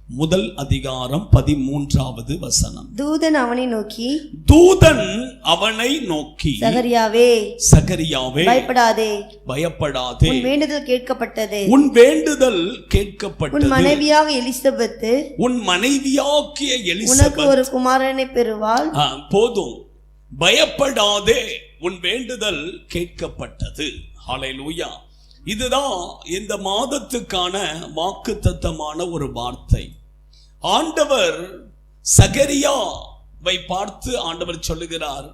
முதல் அதிகாரம் 13வது வசனம். தூதன் அவனை நோக்கி சகரியாவே பயப்படாதே உன் வேண்டுதல் கேட்கப்பட்டது. உன் மனைவியாகிய எலிசபெத் உனக்கு ஒரு குமாரனை பெறுவாள். போதும், பயப்படாதே, உன் வேண்டுதல் கேட்கப்பட்டது. ஹல்லேலூயா. இதுதான் இந்த மாதத்துக்கான வாக்குத்தத்தமான ஒரு வார்த்தை. ஆண்டவர் சகரியாவை பார்த்து ஆண்டவர் சொல்லுகிறார்,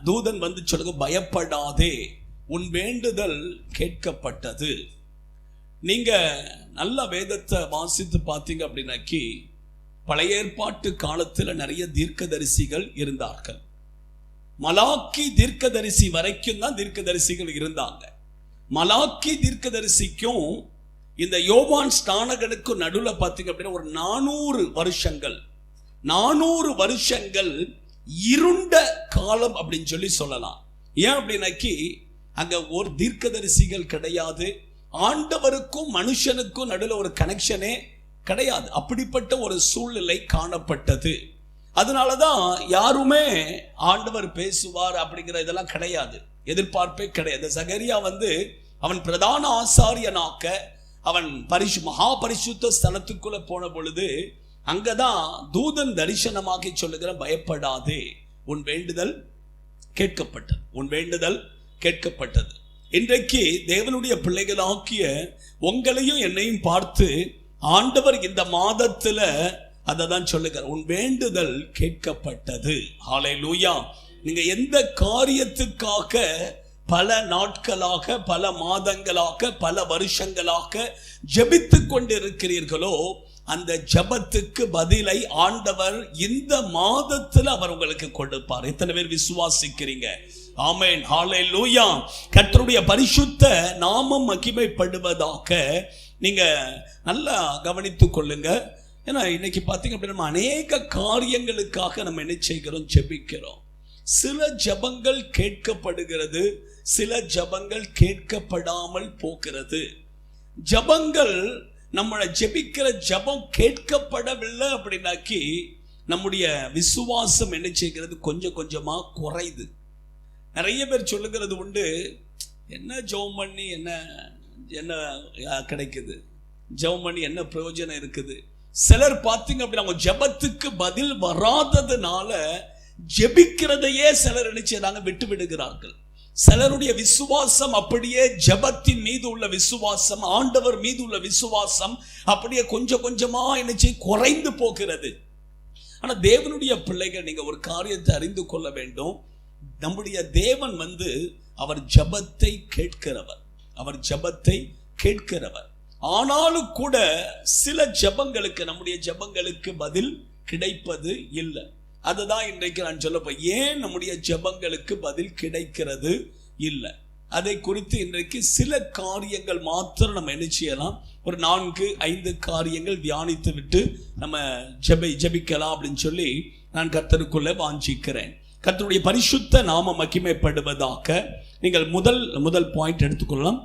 தூதன் வந்து சொல்லுங்க, பயப்படாதே, உன் வேண்டுதல் கேட்கப்பட்டது. நீங்க நல்ல வேதத்தை வாசித்து பார்த்தீங்க அப்படின்னாக்கி, பழைய ஏற்பாட்டு காலத்தில் நிறைய தீர்க்கதரிசிகள் இருந்தார்கள். மலாக்கி தீர்க்கதரிசி வரைக்கும் தான் தீர்க்கதரிசிகள் இருந்தாங்க. மலாக்கி தீர்க்கதரிசிக்கும் இந்த யோவான் ஸ்நானகனுக்கும் நடுவில் பார்த்தீங்க அப்படின்னா ஒரு 400 வருஷங்கள் இருண்ட காலம் அப்படின்னு சொல்லலாம். ஏன் அப்படின்னாக்கி அங்க ஒரு தீர்க்கதரிசிகள் கிடையாது, ஆண்டவருக்கும் மனுஷனுக்கும் நடுவில் ஒரு கனெக்ஷனே கிடையாது. அப்படிப்பட்ட ஒரு சூழ்நிலை காணப்பட்டது. அதனாலதான் யாருமே ஆண்டவர் பேசுவார் அப்படிங்கிற இதெல்லாம் கிடையாது, எதிர்பார்ப்பே கிடையாது. சகரியா வந்து அவன் பிரதான ஆசாரியனாக்க அவன் மகா பரிசுத்த ஸ்தலத்துக்குள்ள போன பொழுது அங்கதான் தூதன் தரிசனமாகி சொல்லுகிற, பயப்படாதே, உன் வேண்டுதல் கேட்கப்பட்டது. இன்றைக்கு தேவனுடைய பிள்ளைகளாக்கிய உங்களையும் என்னையும் பார்த்து ஆண்டவர் இந்த மாதத்துல அததான் சொல்லுகிறார், உன் வேண்டுதல் கேட்கப்பட்டது. ஹல்லேலூயா. நீங்க எந்த காரியத்துக்காக பல நாட்களாக, பல மாதங்களாக, பல வருஷங்களாக ஜெபித்து கொண்டிருக்கிறீர்களோ, அந்த ஜெபத்துக்கு பதிலை ஆண்டவர் இந்த மாதத்தில் அவர் உங்களுக்கு கொடுப்பார். எத்தனை பேர் விசுவாசிக்கிறீங்க? ஆமென், ஹல்லேலூயா. கர்த்தருடைய பரிசுத்த நாமம் மகிமைப்படுவதாக. நீங்க நல்லா கவனித்துக் கொள்ளுங்க. ஏன்னா இன்னைக்கு பார்த்தீங்க அப்படின்னா நம்ம அநேக காரியங்களுக்காக நம்ம என்ன செய்கிறோம்? ஜெபிக்கிறோம். சில ஜெபங்கள் கேட்கப்படுகிறது, சில ஜெபங்கள் கேட்கப்படாமல் போகிறது. ஜெபங்கள், நம்மளை ஜெபிக்கிற ஜெபம் கேட்கப்படவில்லை அப்படின்னாக்கி நம்முடைய விசுவாசம் என்ன செய்கிறது? கொஞ்சம் கொஞ்சமா குறையுது. நிறைய பேர் சொல்லுகிறது உண்டு, என்ன ஜெபம் பண்ணி என்ன கிடைக்குது, ஜெபம் பண்ணி என்ன பிரயோஜனம் இருக்குது. சிலர் பார்த்தீங்க அப்படின்னா அவங்க ஜெபத்துக்கு பதில் வராததுனால ஜெபிக்கிறதையே சிலர் நினைச்சாங்க விட்டு விடுகிறார்கள். சிலருடைய விசுவாசம் அப்படியே ஜெபத்தின் மீது உள்ள விசுவாசம், ஆண்டவர் மீது உள்ள விசுவாசம் அப்படியே கொஞ்சம் கொஞ்சமா நினைச்சு குறைந்து போகிறது. ஆனா தேவனுடைய பிள்ளைகள், நீங்க ஒரு காரியத்தை அறிந்து கொள்ள வேண்டும். நம்முடைய தேவன் வந்து அவர் ஜெபத்தை கேட்கிறவர். ஆனாலும் கூட சில ஜெபங்களுக்கு, நம்முடைய ஜெபங்களுக்கு பதில் கிடைப்பது இல்லை. அதுதான் இன்றைக்கு நான் சொல்லப்போம், ஏன் நம்முடைய ஜெபங்களுக்கு பதில் கிடைக்கிறது இல்லை. அதை குறித்து இன்றைக்கு சில காரியங்கள் மாத்திரம் நம்ம என்ன செய்யலாம், ஒரு 4-5 காரியங்கள் தியானித்து விட்டு நம்ம ஜெபிக்கலாம் அப்படின்னு சொல்லி நான் கர்த்தருக்குள்ள வாஞ்சிக்கிறேன். கர்த்தருடைய பரிசுத்த நாம மகிமைப்படுவதாக. நீங்கள் முதல் பாயிண்ட் எடுத்துக்கொள்ளலாம்.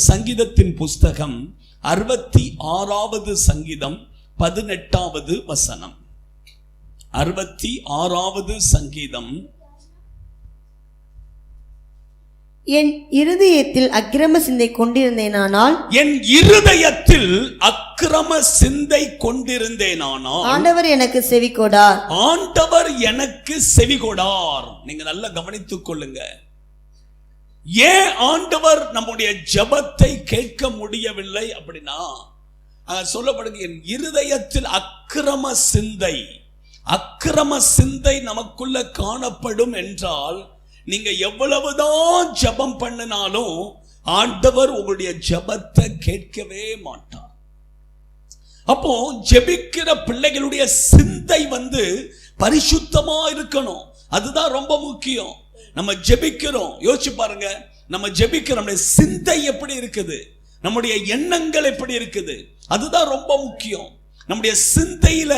சங்கீதத்தின் புஸ்தகம் 66வது சங்கீதம் 18வது வசனம். 66வது சங்கீதம். என் இருதயத்தில் அக்கிரம சிந்தை கொண்டிருந்தேனானால் ஆண்டவர் எனக்கு செவிகொடார். நீங்க நல்லா கவனித்துக் கொள்ளுங்க. ஏன் ஆண்டவர் நம்முடைய ஜெபத்தை கேட்க முடியவில்லை அப்படின்னா சொல்லப்படுது, என் இருதயத்தில் அக்கிரம சிந்தை நமக்குள்ள காணப்படும் என்றால் நீங்க எவ்வளவுதான் ஜெபம் பண்ணினாலும் ஆண்டவர் உங்களுடைய ஜெபத்தை கேட்கவே மாட்டார். அப்போ ஜெபிக்கிற பிள்ளைகளுடைய சிந்தை வந்து பரிசுத்தமா இருக்கணும். அதுதான் ரொம்ப முக்கியம். நம்ம ஜெபிக்கிறோம், யோசிச்சு பாருங்க, நம்ம ஜெபிக்கிறோம், நம்முடைய சிந்தை எப்படி இருக்குது, நம்முடைய எண்ணங்கள் எப்படி இருக்குது, அதுதான் ரொம்ப முக்கியம். நம்முடைய சிந்தையில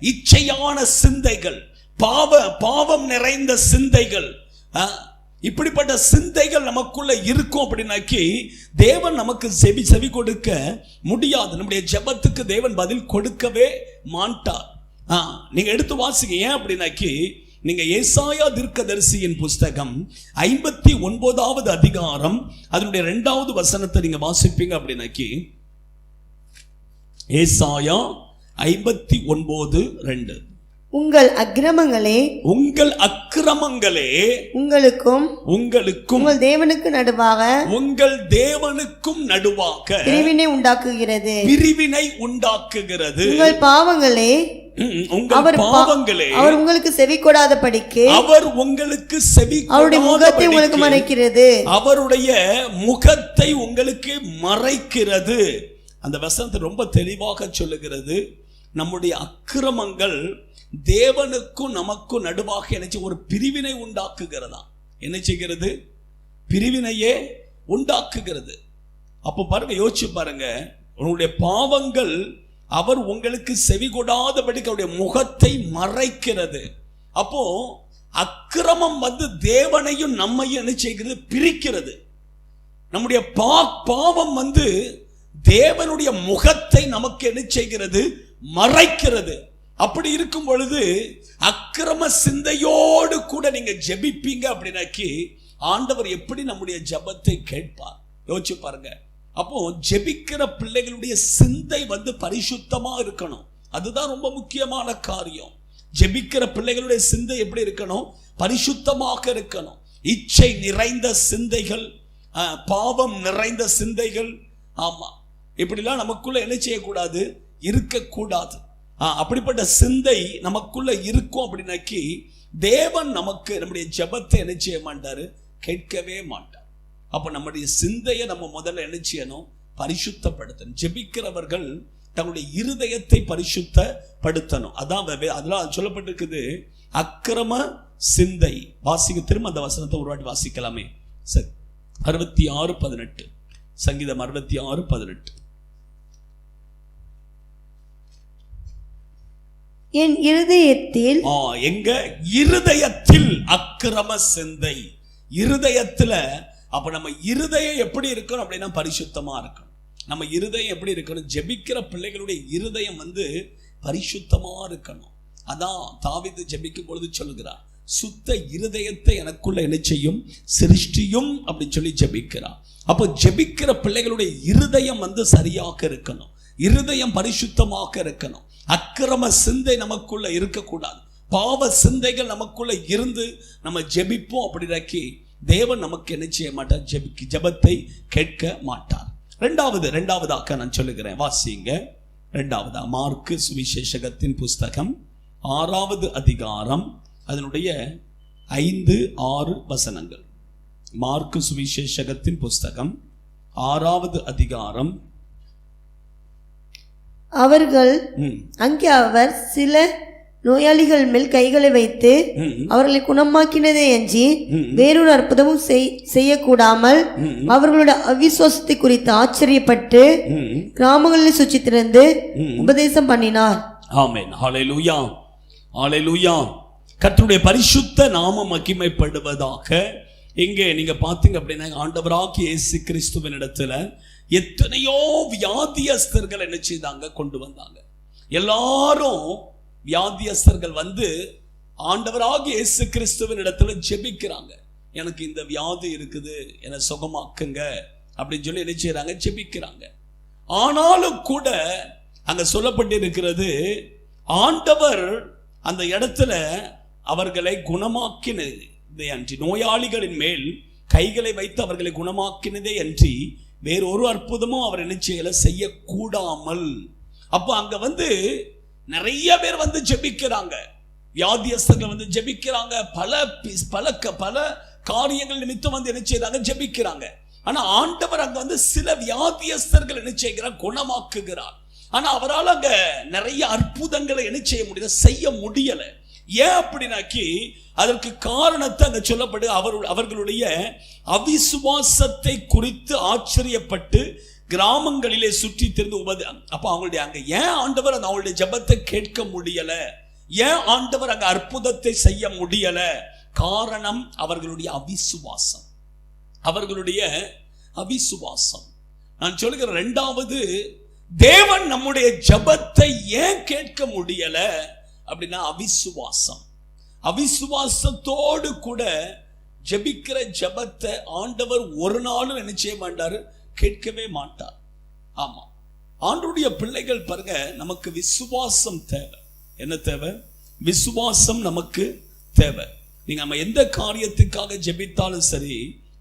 இச்சையான சிந்தைகள், பாவம் நிறைந்த சிந்தைகள், இப்படிப்பட்ட சிந்தைகள் நமக்குள்ள இருக்கும் அப்படின்னாக்கி தேவன் நமக்கு செவி கொடுக்க முடியாது. நம்முடைய ஜெபத்துக்கு தேவன் பதில் கொடுக்கவே மாட்டார். நீங்க எடுத்து வாசிங்க. ஏன் அப்படின்னாக்கி நீங்க ஏசாயா தீர்க்கதரிசியின் புஸ்தகம் 59வது அதிகாரம் அதனுடைய 2வது வசனத்தை நீங்க வாசிப்பீங்க அப்படின்னாக்கி ஏசாயா 59:2 உங்கள் அக்கிரமங்களே உங்களுக்கும் உங்கள் தேவனுக்கும் நடுவாக பிரிவினை உண்டாக்குகிறது. உங்கள் பாவங்களே அவர் உங்களுக்கு செவி கொடாதபடிக்கு அவருடைய முகத்தை உங்களுக்கு மறைக்கிறது. அவருடைய முகத்தை உங்களுக்கு மறைக்கிறது. அந்த வசனத்தை ரொம்ப தெளிவாக சொல்லுகிறது. நம்முடைய அக்கிரமங்கள் தேவனுக்கும் நமக்கும் நடுவாக என்ன ஒரு பிரிவினை உண்டாக்குகிறதா? என்ன செய்கிறது? பிரிவினையே உண்டாக்குகிறது. அப்போ பாருங்க, யோசிச்சு பாருங்க, உங்களுடைய பாவங்கள் அவர் உங்களுக்கு செவி கொடாதபடிக்கு அவருடைய முகத்தை மறைக்கிறது. அப்போ அக்கிரமம் தேவனையும் நம்மையும் என்ன செய்கிறது? பிரிக்கிறது. நம்முடைய பாவம் தேவனுடைய முகத்தை நமக்கு என்ன செய்கிறது? மறைக்கிறது. அப்படி இருக்கும் பொழுது அக்கிரம சிந்தையோடு கூட நீங்க ஜெபிப்பீங்க அப்படின்னாக்கி ஆண்டவர் எப்படி நம்முடைய ஜெபத்தை கேட்பார்? யோசிச்சு பாருங்க. அப்போ ஜெபிக்கிற பிள்ளைகளுடைய சிந்தை பரிசுத்தமா இருக்கணும். அதுதான் ரொம்ப முக்கியமான காரியம். ஜெபிக்கிற பிள்ளைகளுடைய சிந்தை எப்படி இருக்கணும்? பரிசுத்தமாக இருக்கணும். இச்சை நிறைந்த சிந்தைகள், பாவம் நிறைந்த சிந்தைகள், ஆமா, இப்படிலாம் நமக்குள்ள என்ன செய்யக்கூடாது? இருக்கக்கூடாது. அப்படிப்பட்ட சிந்தை நமக்குள்ள இருக்கும் அப்படின்னாக்கி தேவன் நமக்கு நம்முடைய ஜெபத்தை என்ன செய்ய மாட்டாரு? கேட்கவே மாட்டார். அப்ப நம்முடைய சிந்தையை நம்ம முதல்ல என்ன செய்யணும்? பரிசுத்தப்படுத்தணும். ஜெபிக்கிறவர்கள் தங்களுடைய இருதயத்தை பரிசுத்தப்படுத்தணும். அதெல்லாம் சொல்லப்பட்டிருக்குது. அக்கிரம சிந்தை. வாசிக்க திரும்ப அந்த வசனத்தை ஒரு வாட்டி வாசிக்கலாமே. சரி, 66:18 சங்கீதம் 66:18. என் இருதயத்தில் எங்க இருதயத்தில் அக்கிரம சிந்தை. இருதயத்துல அப்ப நம்ம இருதயம் எப்படி இருக்கணும் அப்படின்னா பரிசுத்தமா இருக்கணும். நம்ம இருதயம் எப்படி இருக்கணும்? ஜெபிக்கிற பிள்ளைகளுடைய இருதயம் பரிசுத்தமா இருக்கணும். அதான் தாவீது ஜெபிக்கும் பொழுது சொல்லுகிறார், சுத்த இருதயத்தை எனக்குள்ள என்ன செய்யும்? சிருஷ்டியும் அப்படின்னு சொல்லி ஜெபிக்கிறார். அப்போ ஜெபிக்கிற பிள்ளைகளுடைய இருதயம் சரியாக இருக்கணும். இருதயம் பரிசுத்தமாக இருக்கணும். அக்கிரம சிந்தை நமக்குள்ள இருக்கக்கூடாது. பாவ சிந்தைகள் நமக்குள்ள இருந்து நம்ம ஜெபிப்போம் அப்படின்னாக்கி தேவன் நமக்கு என்ன செய்ய மாட்டார்? ஜெபத்தை கேட்க மாட்டார். இரண்டாவதாக நான் சொல்லுகிறேன், வாசிங்க. இரண்டாவதா மார்க்கு சுவிசேஷகத்தின் புஸ்தகம் 6வது அதிகாரம் அதனுடைய 5-6 வசனங்கள். மார்க்கு சுவிசேஷகத்தின் புஸ்தகம் 6வது அதிகாரம். அங்கே அவர் சில நோயாளிகள் மேல் கைகளை வைத்து அவர்களை குணமாக்கினதே அன்றி வேறொரு அற்புதமும் செய்யக்கூடாமல் அவர்களுடைய அவிசுவாசத்தை குறித்து ஆச்சரியப்பட்டு கிராமங்களில் சுற்றி திறந்து உபதேசம் பண்ணினார். ஆமென். ஹல்லேலூயா, ஹல்லேலூயா. கர்த்தருடைய பரிசுத்த நாமம் மகிமைப்படுவதாக. இங்கே நீங்க பார்த்தீங்க அப்படின்னா ஆண்டவராகிய இயேசு கிறிஸ்துவின் இடத்துல எத்தனையோ வியாதியஸ்தர்கள் என்ன செய்தாங்க? கொண்டு வந்தாங்க. எல்லாரும் வியாதியஸ்தர்கள் ஆண்டவராகிய இயேசு கிறிஸ்துவின் இடத்துல ஜெபிக்கிறாங்க. எனக்கு இந்த வியாதி இருக்குது, என்னை சுகமாக்குங்க அப்படின்னு சொல்லி என்ன செய்யறாங்க? ஜெபிக்கிறாங்க. ஆனாலும் கூட அங்க சொல்லப்பட்டிருக்கிறது, ஆண்டவர் அந்த இடத்துல அவர்களை குணமாக்கினதே அன்றி, நோயாளிகளின் மேல் கைகளை வைத்து அவர்களை குணமாக்கினதே அன்றி வேறொரு அற்புதமும் அவர் என்ன செய்யக்கூடாமல். அப்போ அங்க நிறைய பேர் ஜெபிக்கிறாங்க. வியாதியஸ்தர்கள் ஜெபிக்கிறாங்க. பல காரியங்கள் நிமித்தம் என்ன செய்யறாங்க? ஜெபிக்கிறாங்க. ஆனா ஆண்டவர் அங்க சில வியாதியஸ்தர்கள் என்ன செய்கிறார்? குணமாக்குகிறார். ஆனா அவரால் அங்க நிறைய அற்புதங்களை என்ன செய்ய முடியல. ஏன் அப்படின்னாக்கி அதற்கு காரணத்தை அங்க சொல்லப்படு அவர்களுடைய அவிசுவாசத்தை குறித்து ஆச்சரியப்பட்டு கிராமங்களிலே சுற்றி திரிந்து அப்ப அவங்களுடைய அங்க ஏன் ஆண்டவர் அவங்களுடைய ஜெபத்தை கேட்க முடியல? ஏன் ஆண்டவர் அங்க அற்புதத்தை செய்ய முடியல? காரணம் அவர்களுடைய அவிசுவாசம். அவர்களுடைய அவிசுவாசம். நான் சொல்லுகிற இரண்டாவது, தேவன் நம்முடைய ஜெபத்தை ஏன் கேட்க முடியல அப்படின்னா அவிசுவாசம். அவிசுவாசத்தோடு கூட ஜெபிக்கிற ஜெபத்தை ஆண்டவர் ஒரு நாளும் என்ன செய்ய மாட்டாரு, கேட்கவே மாட்டார். ஆமா, ஆண்டவருடைய பிள்ளைகள் பாருங்க, நமக்கு விசுவாசம் தேவை. என்ன தேவை? விசுவாசம் நமக்கு தேவை. நீங்க நம்ம எந்த காரியத்துக்காக ஜெபித்தாலும் சரி,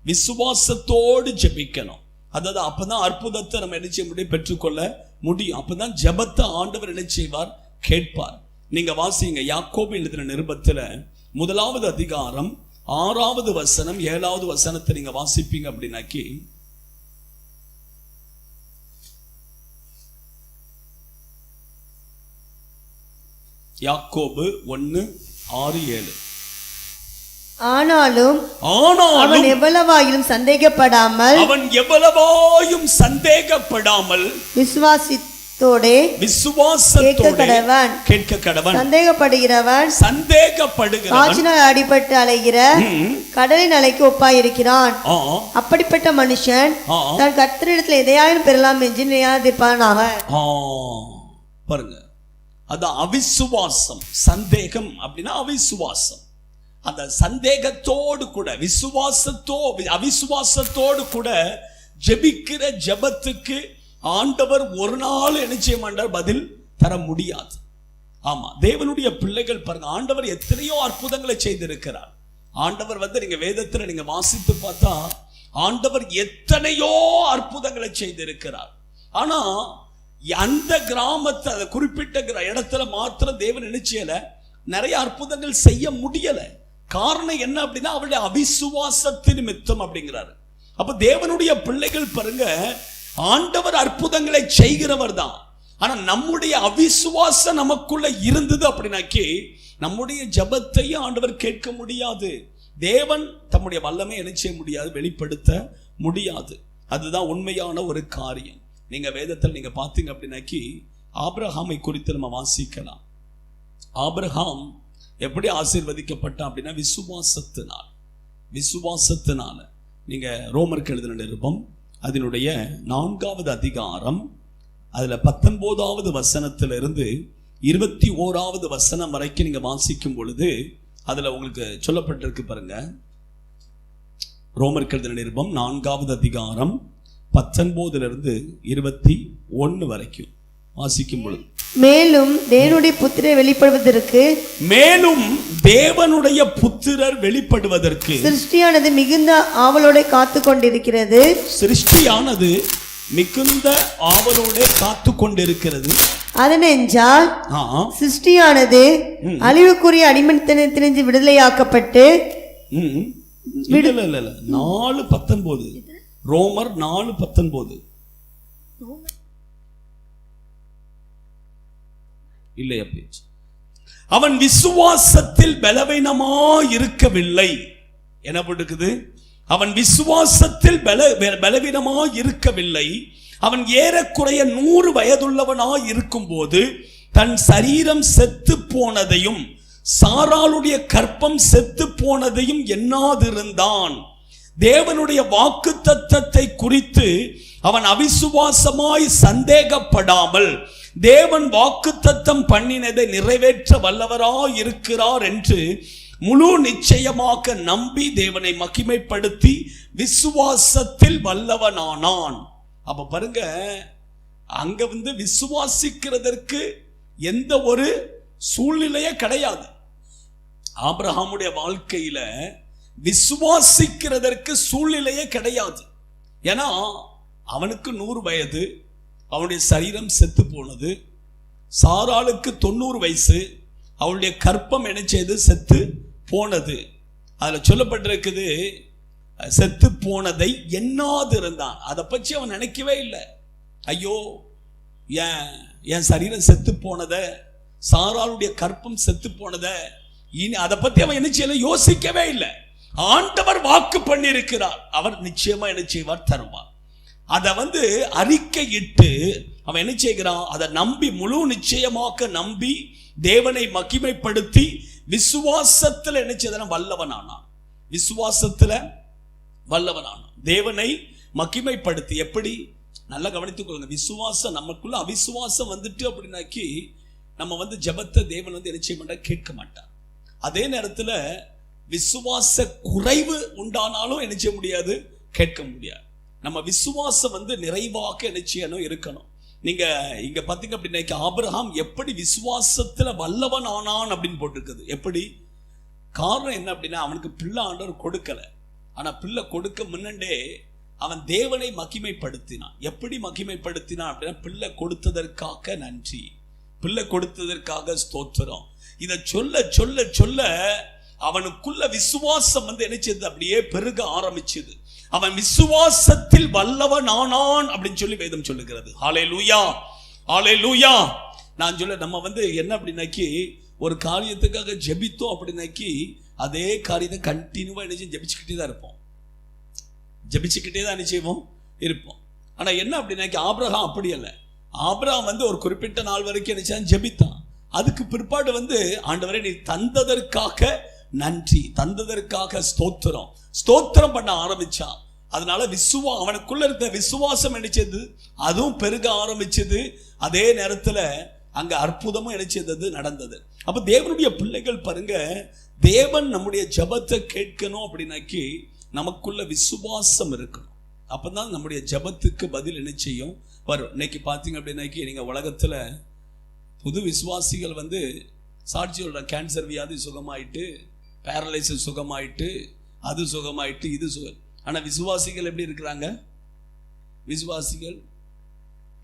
விசுவாசத்தோடு ஜெபிக்கணும். அதாவது அப்பதான் அற்புதத்தை நம்ம என்ன செய்ய முடியும், பெற்றுக்கொள்ள முடியும். அப்பதான் ஜெபத்தை ஆண்டவர் என்ன செய்வார், கேட்பார். நீங்க வாசிங்க யாக்கோபு எழுதின நிருபத்துல 1வது அதிகாரம் 6வது வசனம் 7வது வசனத்தை நீங்க வாசிப்பீங்க அப்படின்னாக்கி, யாக்கோபு 1:6-7. ஆனாலும் அவன் எவ்வளவாயிலும் சந்தேகப்படாமல் விசுவாசத்தோடே கேட்க கடவன். சந்தேகப்படுகிறவன் காற்றினால் அடிபட்டு அலைகிற கடலின் அலைக்கு ஒப்பாயிருக்கிறான். அப்படிப்பட்ட மனுஷன் தன் கர்த்தரிடத்தில் எதையாயிலும் பெறலாம் என்று நினையாதிருப்பானாக. பாருங்க, அதான் அவிசுவாசம். சந்தேகம் அப்படின்னா அவிசுவாசம். அந்த சந்தேகத்தோடு கூட அவிசுவாசத்தோடு கூட ஜெபிக்கிற ஜெபத்துக்கு ஆண்டவர் ஒரு நாள் என்ன செய்ய மாட்டார், பதில் தர முடியாது. ஆமா, தேவனுடைய பிள்ளைகள் பாருங்க, ஆண்டவர் எத்தனையோ அற்புதங்களை செய்திருக்கிறார். ஆண்டவர் நீங்க வேதத்துல நீங்க வாசித்து பார்த்தா ஆண்டவர் எத்தனையோ அற்புதங்களை செய்திருக்கிறார். ஆனா அந்த கிராமத்தை, அந்த குறிப்பிட்ட இடத்துல மாத்திரம் தேவன் நினைச்சல நிறைய அற்புதங்கள் செய்ய முடியல. காரணம் என்ன அப்படின்னா அவருடைய அவிசுவாசத்தின் நிமித்தம் அப்படிங்கிறாரு. அப்ப தேவனுடைய பிள்ளைகள் பாருங்க, ஆண்டவர் அற்புதங்களை செய்கிறவர் தான். ஆனா நம்முடைய அவிசுவாசம் நமக்குள்ள இருந்தது அப்படின்னாக்கி நம்முடைய ஜெபத்தையும் ஆண்டவர் கேட்க முடியாது. தேவன் தம்முடைய வல்லமை என்ன செய்ய முடியாது, வெளிப்படுத்த முடியாது. அதுதான் உண்மையான ஒரு காரியம். நீங்க வேதத்தில் நீங்க பார்த்தீங்க அப்படின்னாக்கி ஆபிரகாமை குறித்து நம்ம வாசிக்கலாம். ஆபிரகாம் எப்படி ஆசீர்வதிக்கப்பட்டான் அப்படின்னா விசுவாசத்தினால. நீங்க ரோமருக்கு எழுதின நிருபம் அதனுடைய 4வது அதிகாரம் அதுல 19வது வசனத்திலிருந்து 21வது வசனம் வரைக்கும் நீங்க வாசிக்கும் பொழுது அதுல உங்களுக்கு சொல்லப்பட்டிருக்கு பாருங்க. ரோமருக்கு எழுதின நிருபம் 4வது அதிகாரம் 19லிருந்து 21 வரைக்கும் வாசிக்கும் பொழுது, மேலும் தேவனுடைய புத்திரர் வெளிப்படுவதற்கு சிருஷ்டியானது மிகுந்த ஆவலோட காத்து கொண்டிருக்கிறது. அதனென்றால் சிருஷ்டியானது அழிவுக்குரிய அடிமைத்தனத்திலிருந்து விடுதலையாக்கப்பட்டு 4:19 ரோமர் 4:19 இல்லையா பேச்சு. அவன் விசுவாசத்தில் பலவீனமாய் இருக்கவில்லை. என்ன போட்டுக்குது? அவன் விசுவாசத்தில் பலவீனமாய் இருக்கவில்லை. அவன் ஏறக்குறைய 100 வயதுள்ளவனாய் இருக்கும் போது தன் சரீரம் செத்து போனதையும் சாராளுடைய கற்பம் செத்து போனதையும் எண்ணாதிருந்தான். தேவனுடைய வாக்குத்தத்தத்தை குறித்து அவன் அவிசுவாசமாய் சந்தேகப்படாமல் தேவன் வாக்குத்தத்தம் பண்ணினதை நிறைவேற்ற வல்லவராய் இருக்கிறார் என்று முழு நிச்சயமாக நம்பி தேவனை மகிமைப்படுத்தி விசுவாசத்தில் வல்லவனானான். அப்ப பாருங்க, அங்க விசுவாசிக்கிறதற்கு எந்த ஒரு சூழ்நிலையே கிடையாது. ஆபிரகாமுடைய வாழ்க்கையில விசுவாசிக்கிறதற்கு சூழ்நிலையே கிடையாது. ஏன்னா அவனுக்கு 100 வயது, அவனுடைய சரீரம் செத்து போனது. சாராளுக்கு 90 வயசு, அவளுடைய கற்பம் என்ன செய்து செத்து போனது. அதுல சொல்லப்பட்டிருக்குது, செத்து போனதை எண்ணாதிருந்தான். அதை பற்றி அவன் நினைக்கவே இல்லை. ஐயோ, என் சரீரம் செத்து போனத, சாராளுடைய கற்பம் செத்து போனத, இனி அதை பத்தி அவன் என்ன செய்யல, யோசிக்கவே இல்லை. ஆண்டவர் வாக்கு பண்ணி இருக்கிறார், அவர் நிச்சயமா என்ன செய்வார், தருவார். அதை அறிக்கையிட்டு அவன் என்ன செய்கிறான், அதை நம்பி முழு நிச்சயமாக நம்பி தேவனை மகிமைப்படுத்தி விசுவாசத்துல என்ன செய்தான்? வல்லவனானான். விசுவாசத்துல வல்லவனானான். தேவனை மகிமைப்படுத்தி. எப்படி? நல்லா கவனித்துக் கொள்ளுங்க. விசுவாசம் நமக்குள்ள அவிசுவாசம் வந்துட்டு அப்படின்னாக்கி நம்ம ஜெபத்தை தேவன் என்ன செய்ய மாட்டார்? கேட்க மாட்டார். அதே நேரத்துல விசுவாச குறைவு உண்டானாலும் என்ன செய்ய முடியாது? கேட்க முடியாது. நம்ம விசுவாசம் நிறைவாக என்ன செய்யணும்? இருக்கணும். நீங்க இங்க பாத்தீங்க அப்படின்னா ஆபிரகாம் எப்படி விசுவாசத்துல வல்லவன் ஆனான் அப்படின்னு போட்டிருக்குது. எப்படி? காரணம் என்ன அப்படின்னா, அவனுக்கு பிள்ளை ஆண்டவர் கொடுக்கல. ஆனா பிள்ளை கொடுக்க முன்னண்டே அவன் தேவனை மகிமைப்படுத்தினான். எப்படி மகிமைப்படுத்தினான் அப்படின்னா, பிள்ளை கொடுத்ததற்காக நன்றி, பிள்ளை கொடுத்ததற்காக ஸ்தோத்திரம். இதை சொல்ல சொல்ல சொல்ல அவனுக்குள்ள விசுவாசம் என்ன செய்தது? அப்படியே பெருக ஆரம்பிச்சது. அவன் விசுவாசத்தில் வல்லவன் ஆனான் அப்படின்னு சொல்லி வேதம் சொல்லுகிறது. ஹல்லேலூயா, ஹல்லேலூயா. நான் சொல்ல நம்ம என்ன அப்படின்னாக்கி, ஒரு காரியத்துக்காக ஜெபித்தோம் அப்படின்னாக்கி அதே காரியத்தை கண்டினியூவா என்ன செய்ய ஜெபிச்சுக்கிட்டே தான் இருப்போம். ஜெபிச்சுக்கிட்டே தான் என்ன செய்வோம்? இருப்போம். ஆனா என்ன அப்படின்னாக்கி ஆபிரகாம் அப்படி அல்ல. ஆபிரகாம் ஒரு குறிப்பிட்ட நாள் வரைக்கும் என்ன செய்ய ஜெபித்தான். அதுக்கு பிற்பாடு ஆண்டவரே நீ தந்ததற்காக நன்றி, தந்ததற்காக ஸ்தோத்திரம், ஸ்தோத்திரம் பண்ண ஆரம்பிச்சான். அதனால அவனுக்குள்ள இருந்த விசுவாசம் என்ன செய்தது? அதுவும் பெருக ஆரம்பிச்சது. அதே நேரத்துல அங்க அற்புதமும் என்ன செய்தது? நடந்தது. அப்ப தேவனுடைய பிள்ளைகள் பாருங்க, தேவன் நம்முடைய ஜெபத்தை கேட்கணும் அப்படின்னாக்கி நமக்குள்ள விசுவாசம் இருக்கணும். அப்பதான் நம்முடைய ஜெபத்துக்கு பதில் என்ன செய்யும்? வரும். இன்னைக்கு பார்த்தீங்க அப்படின்னாக்கி நீங்க உலகத்துல புது விசுவாசிகள் சாட்சி சொல்ற, கேன்சர் வியாதி சுகமாயிட்டு, பேரலைசிஸ் சுகமாயிட்டு, அது சுகமாயிட்டு, இது சுகம். ஆனா விசுவாசிகள் எப்படி இருக்கிறாங்க? விசுவாசிகள்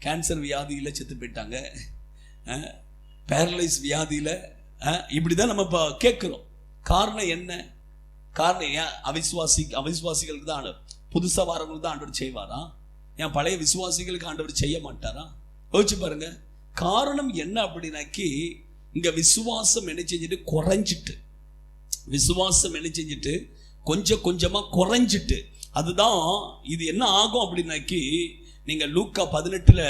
கேன்சர் வியாதியில செத்து போயிட்டாங்க, பேரலைஸ் வியாதியில, இப்படிதான் நம்ம கேட்கிறோம். காரணம் என்ன? காரணம் ஏன்? அவிசுவாசிகளுக்கு தான் புதுசா வரவங்களுக்கு தான் ஆண்டவர் செய்வாரா? ஏன் பழைய விசுவாசிகளுக்கு ஆண்டவர் செய்ய மாட்டாரா? யோசிச்சு பாருங்க. காரணம் என்ன அப்படின்னாக்கி, இங்க விசுவாசம் என்ன செஞ்சுட்டு குறைஞ்சிட்டு, விசுவாசம் என்ன செஞ்சுட்டு கொஞ்சம் கொஞ்சமா குறைஞ்சிட்டு. அதுதான் இது என்ன ஆகும் அப்படின்னாக்கி, நீங்க லூக்கா 18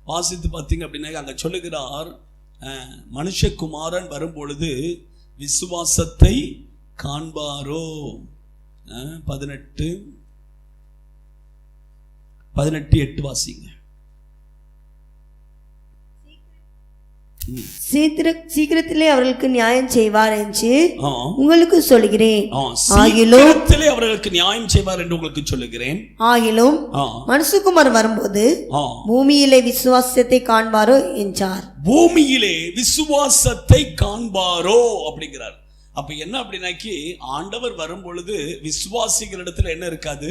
வாசித்து பார்த்தீங்க அப்படின்னா அங்க சொல்லுகிறார், மனுஷகுமாரன் வரும்பொழுது விசுவாசத்தை காண்பாரோ. 18:8 வாசிங்க. சீக்கிரத்திலே அவர்களுக்கு நியாயம் செய்வார் என்று உங்களுக்கு சொல்லுகிறேன். சீக்கிரத்திலே அவர்களுக்கு நியாயம் செய்வார் என்று உங்களுக்கு சொல்லுகிறேன். ஆகிலும் மனுஷகுமார் வரும்போது பூமியிலே விசுவாசத்தை காண்பாரோ என்றார். பூமியிலே விசுவாசத்தை காண்பாரோ அப்படிங்கிறார். அப்ப என்ன அப்படின்னாக்கி, ஆண்டவர் வரும் பொழுது விசுவாசிகளிடத்துல என்ன இருக்காது?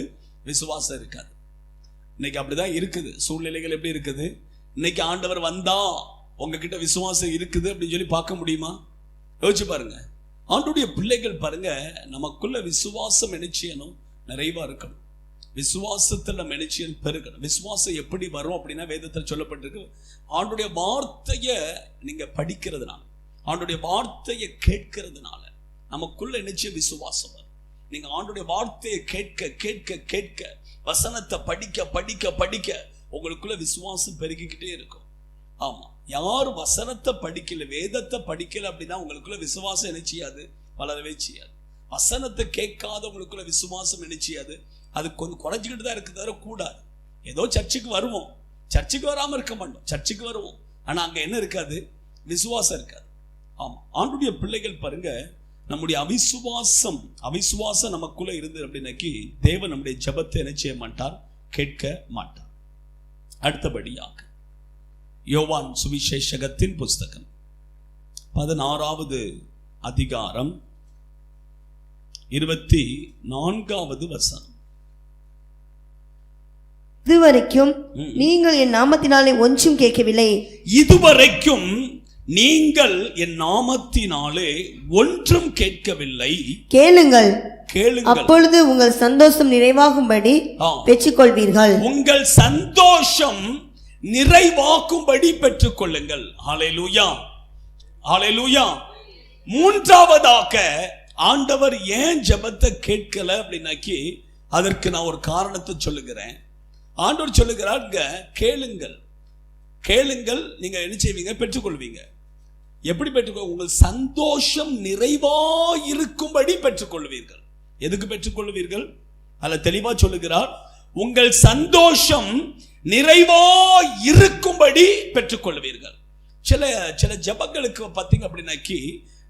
விசுவாசம் இருக்காது. இன்னைக்கு அப்படிதான் இருக்குது. சூழ்நிலைகள் எப்படி இருக்குது? இன்னைக்கு ஆண்டவர் வந்தா உங்ககிட்ட விசுவாசம் இருக்குது அப்படின்னு சொல்லி பார்க்க முடியுமா? யோசிச்சு பாருங்க. ஆண்டவருடைய பிள்ளைகள் பாருங்க, நமக்குள்ள விசுவாசம் என்ன செய்யணும்? நிறைவா இருக்கணும். விசுவாசத்தில் நம்ம என்ன செய்யணும்? பெருகணும். விசுவாசம் எப்படி வரும் அப்படின்னா, வேதத்தில் சொல்லப்பட்டிருக்கு, ஆண்டவருடைய வார்த்தையை நீங்க படிக்கிறதுனால, ஆண்டவருடைய வார்த்தையை கேட்கிறதுனால நமக்குள்ள என்ன செய்ய? விசுவாசம் வரும். நீங்க ஆண்டவருடைய வார்த்தையை கேட்க கேட்க கேட்க, வசனத்தை படிக்க படிக்க படிக்க உங்களுக்குள்ள விசுவாசம் பெருகிக்கிட்டே இருக்கும். ஆமா, யார் வசனத்தை படிக்கல, வேதத்தை படிக்கல அப்படின்னா உங்களுக்குள்ள விசுவாசம் என்ன செய்யாது? வளரவே செய்யாது. வசனத்தை கேட்காத உங்களுக்குள்ள விசுவாசம் என்ன செய்யாது? அது கொஞ்சம் குறைஞ்சிக்கிட்டு தான் இருக்குது, தவிர கூடாது. ஏதோ சர்ச்சுக்கு வருவோம், சர்ச்சுக்கு வராம இருக்க மாட்டோம், சர்ச்சுக்கு வருவோம், ஆனா அங்க என்ன இருக்காது? விசுவாசம் இருக்காது. ஆமா, ஆண்டுடைய பிள்ளைகள் பாருங்க, நம்முடைய அவிசுவாசம் நமக்குள்ள இருந்தது அப்படின்னாக்கி தேவன் நம்முடைய ஜெபத்தை என்ன செய்ய மாட்டார்? கேட்க மாட்டார். அடுத்தபடியாக யோவான் சுவிசேஷகத்தின் புஸ்தகம் 16வது அதிகாரம் 24வது வசனம். இதுவரைக்கும் நீங்கள் என் நாமத்தினாலே ஒன்றும் கேட்கவில்லை. இதுவரைக்கும் நீங்கள் என் நாமத்தினாலே ஒன்றும் கேட்கவில்லை. கேளுங்கள், அப்பொழுது உங்கள் சந்தோஷம் நிறைவாகும்படி பெற்றுக்கொள்வீர்கள். உங்கள் சந்தோஷம் நிறைவாக்கும்படி பெற்றுக் கொள்ளுங்கள். ஹல்லேலூயா, ஹல்லேலூயா. மூன்றாவதாக ஆண்டவர் ஏன் ஜெபத்தை கேட்கல அப்படின்னாக்கி, அதற்கு நான் ஒரு காரணத்தை சொல்லுகிறேன். ஆண்டவர் சொல்லுகிறார், கேளுங்கள், கேளுங்கள், நீங்க என்ன செய்வீங்க? பெற்றுக்கொள்வீங்க. எப்படி பெற்றுக்கொள்ள? உங்கள் சந்தோஷம் நிறைவாயிருக்கும்படி பெற்றுக்கொள்வீர்கள். எதுக்கு பெற்றுக்கொள்வீர்கள்? அல்ல தெளிவா சொல்லுகிறார், உங்கள் சந்தோஷம் நிறைவாயிருக்கும்படி பெற்றுக்கொள்வீர்கள். சில ஜெபங்களுக்கு பார்த்தீங்க அப்படின்னாக்கி,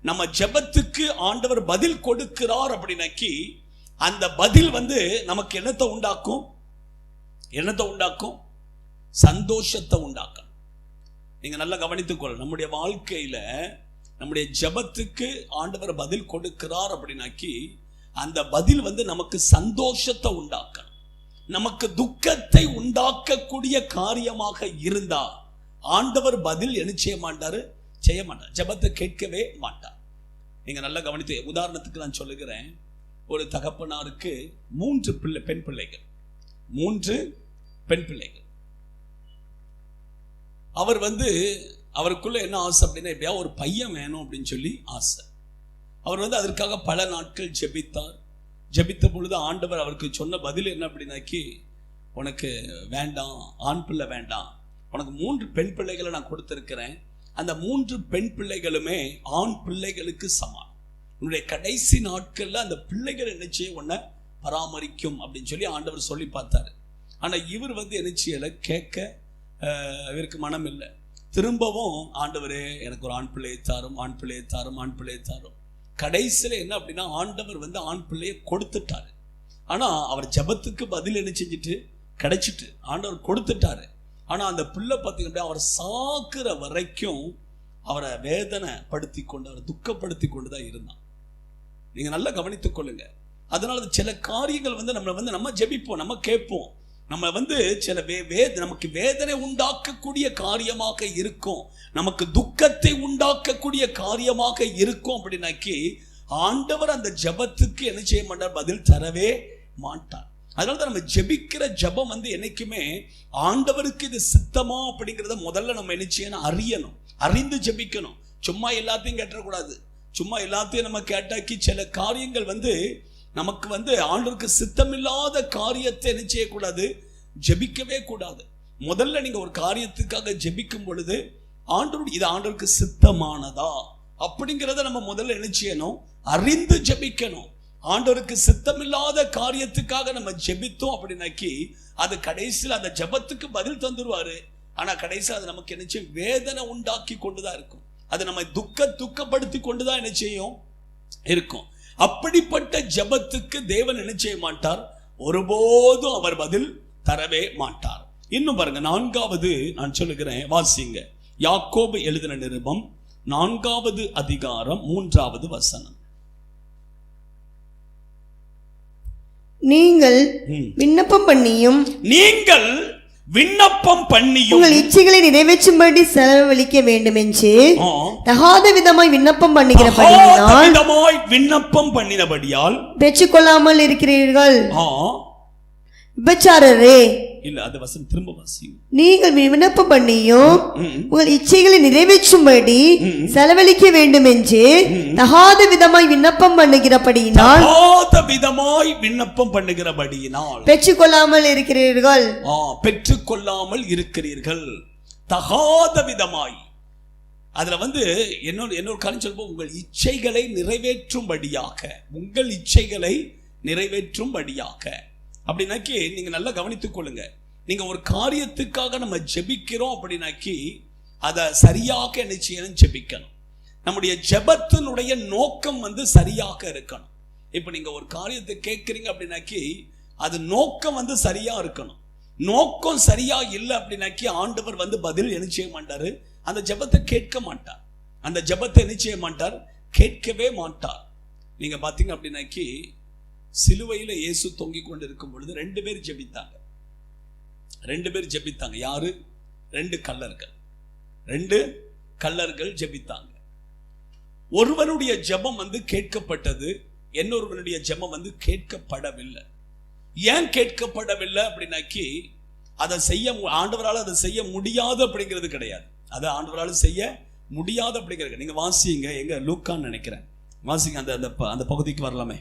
நம்ம ஜெபத்துக்கு ஆண்டவர் பதில் கொடுக்கிறார் அப்படின்னாக்கி, அந்த பதில் நமக்கு என்னத்தை உண்டாக்கும்? சந்தோஷத்தை உண்டாக்கும். நீங்க நல்லா கவனித்துக்கொள்ள, நம்முடைய வாழ்க்கையில நம்முடைய ஜெபத்துக்கு ஆண்டவர் பதில் கொடுக்கிறார் அப்படின்னாக்கி, அந்த பதில் நமக்கு சந்தோஷத்தை உண்டாக்கணும். நமக்கு துக்கத்தை உண்டாக்கக்கூடிய காரியமாக இருந்தா ஆண்டவர் பதில் என்ன செய்ய மாட்டார்? ஜெபத்தை கேட்கவே மாட்டார். நீங்க நல்லா கவனித்து, உதாரணத்துக்கு நான் சொல்லுகிறேன், ஒரு தகப்பனாருக்கு 3 பெண் பிள்ளைகள். அவர் அவருக்குள்ள என்ன ஆசை அப்படின்னா, எப்படியா ஒரு பையன் வேணும் அப்படின்னு சொல்லி ஆசை. அவர் அதற்காக பல நாட்கள் ஜெபித்தார். ஜெபித்த பொழுது ஆண்டவர் அவருக்கு சொன்ன பதில் என்ன அப்படின்னாக்கி, உனக்கு வேண்டாம், ஆண் பிள்ளை வேண்டாம், உனக்கு 3 பெண் பிள்ளைகளை நான் கொடுத்திருக்கிறேன். அந்த 3 பெண் பிள்ளைகளுமே ஆண் பிள்ளைகளுக்கு சமானம். உன்னுடைய கடைசி நாட்கள்ல அந்த பிள்ளைகள் என்ன செய்ய உன்னை பராமரிக்கும் அப்படின்னு சொல்லி ஆண்டவர் சொல்லி பார்த்தாரு. ஆனா இவர் என்ன செய்யல, கேட்க இவருக்கு மனம் இல்லை. திரும்பவும் ஆண்டவரே எனக்கு ஒரு ஆண் பிள்ளையை தாரும். கடைசியில் என்ன அப்படின்னா, ஆண்டவர் ஆண் பிள்ளையை கொடுத்துட்டாரு. ஆனா அவர் ஜெபத்துக்கு பதில் என்ன செஞ்சுட்டு கிடைச்சிட்டு ஆண்டவர் கொடுத்துட்டாரு. ஆனா அந்த பிள்ளை பார்த்தீங்கன்னா, அவர் சாக்குற வரைக்கும் அவரை வேதனைப்படுத்தி கொண்டு, அவரை துக்கப்படுத்தி கொண்டுதான் இருந்தான். நீங்க நல்லா கவனித்துக் கொள்ளுங்க. அதனால சில காரியங்கள் நம்ம ஜெபிப்போம், நம்ம கேட்போம், நம்ம சில நமக்கு வேதனை உண்டாக்கக்கூடிய காரியமாக இருக்கும், நமக்கு துக்கத்தை உண்டாக்கக்கூடிய காரியமாக இருக்கும் அப்படின்னாக்கி, ஆண்டவர் அந்த ஜெபத்துக்கு என்ன செய்ய மாட்டார்? பதில் தரவே மாட்டார். அதனால நம்ம ஜெபிக்கிற ஜெபம் என்னைக்குமே ஆண்டவருக்கு இது சித்தமா அப்படிங்கிறத முதல்ல நம்ம என்ன செய்யணும்? அறியணும், அறிந்து ஜெபிக்கணும். சும்மா எல்லாத்தையும் கேட்டக்கூடாது. சும்மா எல்லாத்தையும் நம்ம கேட்டாக்கி சில காரியங்கள் நமக்கு ஆண்டவருக்கு சித்தமில்லாத காரியத்தை என்ன செய்யக்கூடாது? ஜெபிக்கவே கூடாது. முதல்ல நீங்க ஒரு காரியத்துக்காக ஜெபிக்கும் பொழுது இது ஆண்டவருக்கு சித்தமானதா அப்படிங்கிறத நம்ம முதல்ல என்ன செய்யணும்? அறிந்து ஜெபிக்கணும். ஆண்டவருக்கு சித்தமில்லாத காரியத்துக்காக நம்ம ஜெபித்தோம் அப்படின்னாக்கி, அது கடைசியில் அந்த ஜெபத்துக்கு பதில் தந்துருவாரு. ஆனா கடைசியில் அது நமக்கு என்ன செய்யும்? வேதனை உண்டாக்கி கொண்டுதான் இருக்கும். அது நம்ம துக்கப்படுத்தி கொண்டுதான் என்ன செய்யும்? இருக்கும். அப்படிப்பட்ட ஜெபத்துக்கு தேவன் என்ன செய்ய மாட்டார்? ஒருபோதும் அவர் பதில் தரவே மாட்டார். இன்னும் பாருங்க, 4வது நான் சொல்லுகிறேன், வாசிங்க. யாக்கோபு எழுதின நிருபம் 4வது அதிகாரம் 3வது வசனம். நீங்கள் விண்ணப்பம் பண்ணியும் உங்கள் இச்சைகளை நிறைவேற்றும்படி செலவழிக்க வேண்டும் என்று தகாத விதமாய் விண்ணப்பம் பண்ணினபடியால் பெற்றுக்கொள்ளாமல் இருக்கிறீர்கள். விபச்சாரரே, இல்ல அது வசனம் திரும்ப வாசிங்க. நீங்கள் விண்ணப்பம் பண்ணியும் உங்கள் இச்சைகளை நிறைவேற்றும்படி செலவழிக்க வேண்டும் என்று தகாத விதமாய் விண்ணப்பம் பண்ணுகிறபடியினால் பெற்றுக்கொள்ளாமல் இருக்கிறீர்கள். தகாத விதமாய். அதுல இன்னொரு காரியம் சொல்லுவோம், உங்கள் இச்சைகளை நிறைவேற்றும்படியாக. அப்படின்னாக்கி நீங்க நல்லா கவனித்துக் கொள்ளுங்க. நீங்க ஒரு காரியத்துக்காக நம்ம ஜெபிக்கிறோம் அப்படின்னாக்கி அதை சரியாக என்ன செய்யணும்? ஜெபிக்கணும். நம்முடைய ஜெபத்தினுடைய நோக்கம் சரியாக இருக்கணும். இப்ப நீங்க ஒரு காரியத்தை கேட்கறீங்க அப்படின்னாக்கி அது நோக்கம் சரியா இருக்கணும். நோக்கம் சரியா இல்லை அப்படின்னாக்கி ஆண்டவர் பதில் என்ன செய்ய மாட்டாரு? அந்த ஜெபத்தை கேட்க மாட்டார். அந்த ஜெபத்தை என்ன செய்ய மாட்டார்? கேட்கவே மாட்டார். நீங்க பாத்தீங்க அப்படின்னாக்கி, சிலுவையில இயேசு தொங்கிக் கொண்டிருக்கும் பொழுது 2 பேர் ஜெபித்தாங்க. யாரு? 2 கள்ளர்கள் ஜெபித்தாங்க. ஒருவனுடைய ஜெபம் கேட்கப்பட்டது, இன்னொருவனுடைய ஜெபம் கேட்கப்படவில்லை. ஏன் கேட்கப்படவில்லை அப்படின்னாக்கி, அதை செய்ய ஆண்டவரால் அதை செய்ய முடியாது அப்படிங்கிறது கிடையாது. அதை ஆண்டவரால் செய்ய முடியாது அப்படிங்கிறது. நீங்க வாசிங்க, எங்க லூக்கான்னு நினைக்கிறேன், வாசிங்க. அந்த பகுதிக்கு வரலாமே.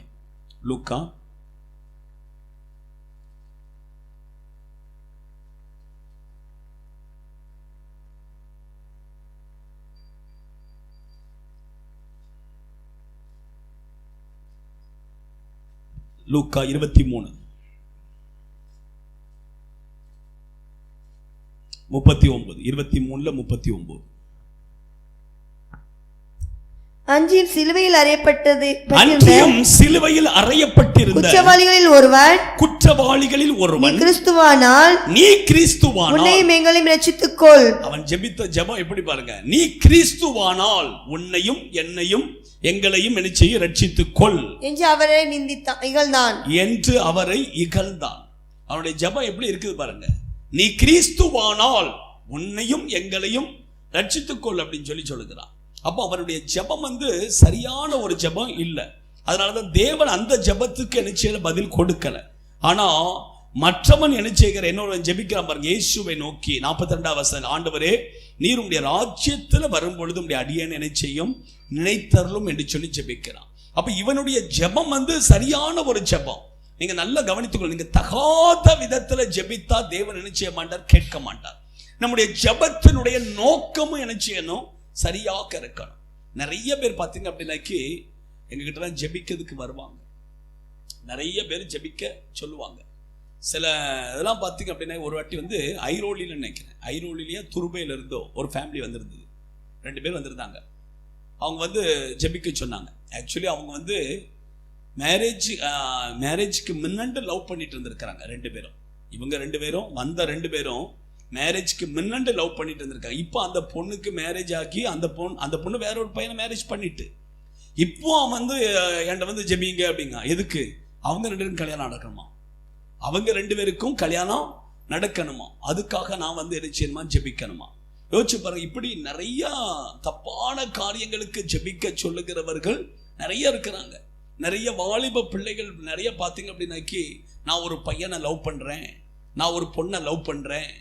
லூக்கா லூக்கா 23 39 அஞ்சியும் சிலுவையில் அறையப்பட்டிருந்த குற்றவாளிகளில் ஒருவன் நீ கிறிஸ்துவானால் உன்னையும் எங்களையும் ரட்சித்துக்கொள். அவன் ஜெபித்த ஜெபம் எப்படி பாருங்க, நீ கிறிஸ்துவானால் உன்னையும் என்னையும் எங்களையும் என்ன செய்ய, ரட்சித்துக்கொள் என்று அவரை இகழ்ந்தான். அவனுடைய ஜெபம் எப்படி இருக்குது பாருங்க, நீ கிறிஸ்துவானால் உன்னையும் எங்களையும் ரட்சித்துக்கொள் அப்படின்னு சொல்லுகிறான். அப்போ அவருடைய ஜெபம் வந்து சரியான ஒரு ஜெபம் இல்லை. அதனாலதான் தேவன் அந்த ஜெபத்துக்கு என்ன செய்யல, பதில் கொடுக்கல. ஆனா மற்றவன் என்ன செய்கிற, என்னோட ஜெபிக்கிறான் பாருங்க, இயேசுவை நோக்கி 42 வசனம், ஆண்டவரே நீர் உடைய ராஜ்யத்துல வரும்பொழுது உடைய அடியேன் என்ன செய்யும், நினைத்தருளும் என்று சொல்லி ஜெபிக்கிறான். அப்ப இவனுடைய ஜெபம் வந்து சரியான ஒரு ஜெபம். நீங்க நல்லா கவனித்துக்கொள்ள, நீங்க தகாத விதத்துல ஜெபித்தா தேவன் என்ன செய்ய மாட்டார், கேட்க மாட்டார். நம்முடைய ஜெபத்தினுடைய நோக்கமும் என்ன செய்யணும், சரியாக இருக்கணும். நிறைய பேர் பார்த்தீங்க அப்படின்னாக்கி எங்ககிட்ட தான் ஜெபிக்கிறதுக்கு வருவாங்க, நிறைய பேர் ஜெபிக்க சொல்லுவாங்க. சில இதெல்லாம் பார்த்தீங்க அப்படின்னா, ஒரு வாட்டி வந்து ஐரோலின்னு நினைக்கிறேன், ஐரோலிலேயே துருபையில் இருந்தோ ஒரு ஃபேமிலி வந்திருந்தது, 2 பேர் வந்திருந்தாங்க. அவங்க வந்து ஜெபிக்க சொன்னாங்க. ஆக்சுவலி அவங்க வந்து மேரேஜுக்கு முன்னாடி லவ் பண்ணிட்டு இருந்திருக்கிறாங்க 2 பேரும். இவங்க 2 பேரும் வந்த 2 பேரும் மேரேஜ்க்கு முன்னாடி லவ் பண்ணிட்டு இருந்திருக்காங்க. இப்போ அந்த பொண்ணுக்கு மேரேஜ் ஆக்கி அந்த பொண்ணு வேற ஒரு பையனை மேரேஜ் பண்ணிட்டு, இப்போ அவன் வந்து என்கிட்ட வந்து ஜெபிங்க அப்படிங்க. எதுக்கு? அவங்க 2 பேரும் கல்யாணம் நடக்கணுமா, அவங்க 2 பேருக்கும் கல்யாணம் நடக்கணுமா, அதுக்காக நான் வந்து என்ன செய்யணுமா, ஜெபிக்கணுமா. யோசிச்சு பாருங்க, இப்படி நிறைய தப்பான காரியங்களுக்கு ஜெபிக்க சொல்லுகிறவர்கள் நிறைய இருக்கிறாங்க. நிறைய வாலிப பிள்ளைகள் நிறைய பார்த்தீங்க அப்படின்னாக்கி, நான் ஒரு பையனை லவ் பண்றேன், நான் ஒரு பொண்ணை லவ் பண்றேன்,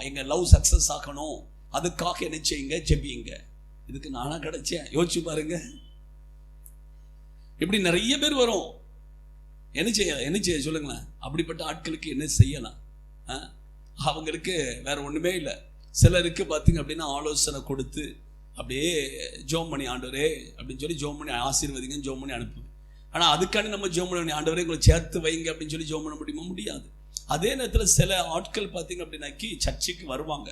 எங்க லவ் சக்சஸ் ஆகணும், அதுக்காக என்ன செய்யுங்க, ஜெபிங்க. இதுக்கு நானா கிடைச்சேன்? யோசிச்சு பாருங்க. இப்படி நிறைய பேர் வரும். என்ன செய்ய சொல்லுங்களேன். அப்படிப்பட்ட ஆட்களுக்கு என்ன செய்யலாம்? அவங்களுக்கு வேற ஒண்ணுமே இல்லை. சிலருக்கு பார்த்தீங்க அப்படின்னா ஆலோசனை கொடுத்து அப்படியே ஜோம் பண்ணி, ஆண்டவரே அப்படின்னு சொல்லி ஜோம் பண்ணி ஆசீர்வதிங்க, ஜோம் பண்ணி அனுப்புவேன். ஆனால் அதுக்காண்டி நம்ம ஜோம் பண்ணி, ஆண்டவரே உங்களை சேர்த்து வைங்க அப்படின்னு சொல்லி ஜோம் பண்ண முடியுமா? முடியாது. அதே நேரத்தில் சில ஆட்கள் பார்த்தீங்க அப்படின்னாக்கி சர்ச்சுக்கு வருவாங்க,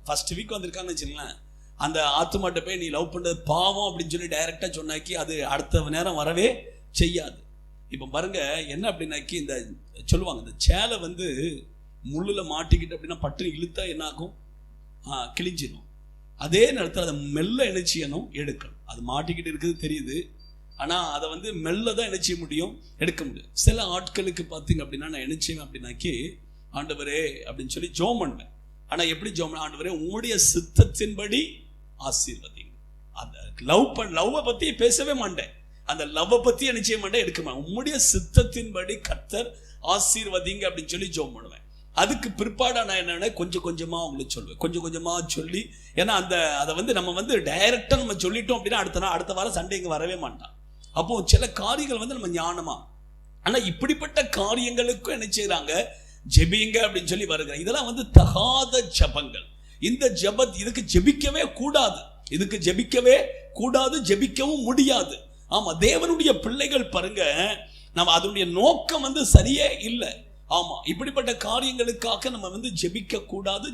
ஃபர்ஸ்ட் வீக் வந்திருக்காங்கன்னு வச்சுங்களேன், அந்த ஆத்துமாட்ட போய் நீ லவ் பண்ணுறது பாவம் அப்படின்னு சொல்லி டைரெக்டாக சொன்னாக்கி அது அடுத்த நேரம் வரவே செய்யாது. இப்போ பாருங்க என்ன அப்படின்னாக்கி, இந்த சொல்லுவாங்க, இந்த சேலை வந்து முள்ளில் மாட்டிக்கிட்டு அப்படின்னா பட்டு இழுத்தா என்ன ஆகும், கிழிஞ்சிடும். அதே நேரத்தில் அதை மெல்ல என்ன செய்யணும், எடுக்கணும். அது மாட்டிக்கிட்டு இருக்குது தெரியுது, ஆனால் அதை வந்து மெல்ல தான் என்ன செய்ய முடியும், எடுக்க முடியும். சில ஆட்களுக்கு பார்த்தீங்க அப்படின்னா நான் என்ன செய்வேன் அப்படின்னாக்கி, ஆண்டவரே அப்படின்னு சொல்லி ஜோம் பண்ணுவேன். ஆனால் எப்படி ஜோம் பண்ண, ஆண்டவரே உங்களுடைய சித்தத்தின்படி ஆசீர்வதிங்க. அந்த லவ்வை பற்றி பேசவே மாட்டேன், அந்த லவ்வை பற்றி என்ன செய்ய மாட்டேன், எடுக்க மாட்டேன். உங்களுடைய சித்தத்தின்படி கர்த்தர் ஆசீர்வதிங்க அப்படின்னு சொல்லி ஜோம் பண்ணுவேன். அதுக்கு பிற்பாடு நான் என்ன கொஞ்சம் கொஞ்சமாக அவங்களுக்கு சொல்லுவேன், கொஞ்சம் கொஞ்சமாக சொல்லி. ஏன்னா அதை வந்து நம்ம வந்து டைரக்டாக நம்ம சொல்லிட்டோம் அப்படின்னா அடுத்த வாரம் சண்டே இங்கே வரவே மாட்டான். அப்போ சில காரியங்கள் வந்து நம்ம ஞானமா, ஆனால் இப்படிப்பட்ட காரியங்களுக்கும் என்ன செய்யறாங்க, ஜெபிங்க அப்படின்னு சொல்லி வருகிறாங்க. இதெல்லாம் வந்து தகாத ஜபங்கள். இந்த இதுக்கு ஜெபிக்கவே கூடாது, ஜெபிக்கவும் முடியாது. ஆமா, தேவனுடைய பிள்ளைகள் பாருங்க, நம்ம அதனுடைய நோக்கம் வந்து சரியே இல்லை. ஆமா, இப்படிப்பட்ட காரியங்களுக்காக நம்ம வந்து ஜெபிக்க கூடாது.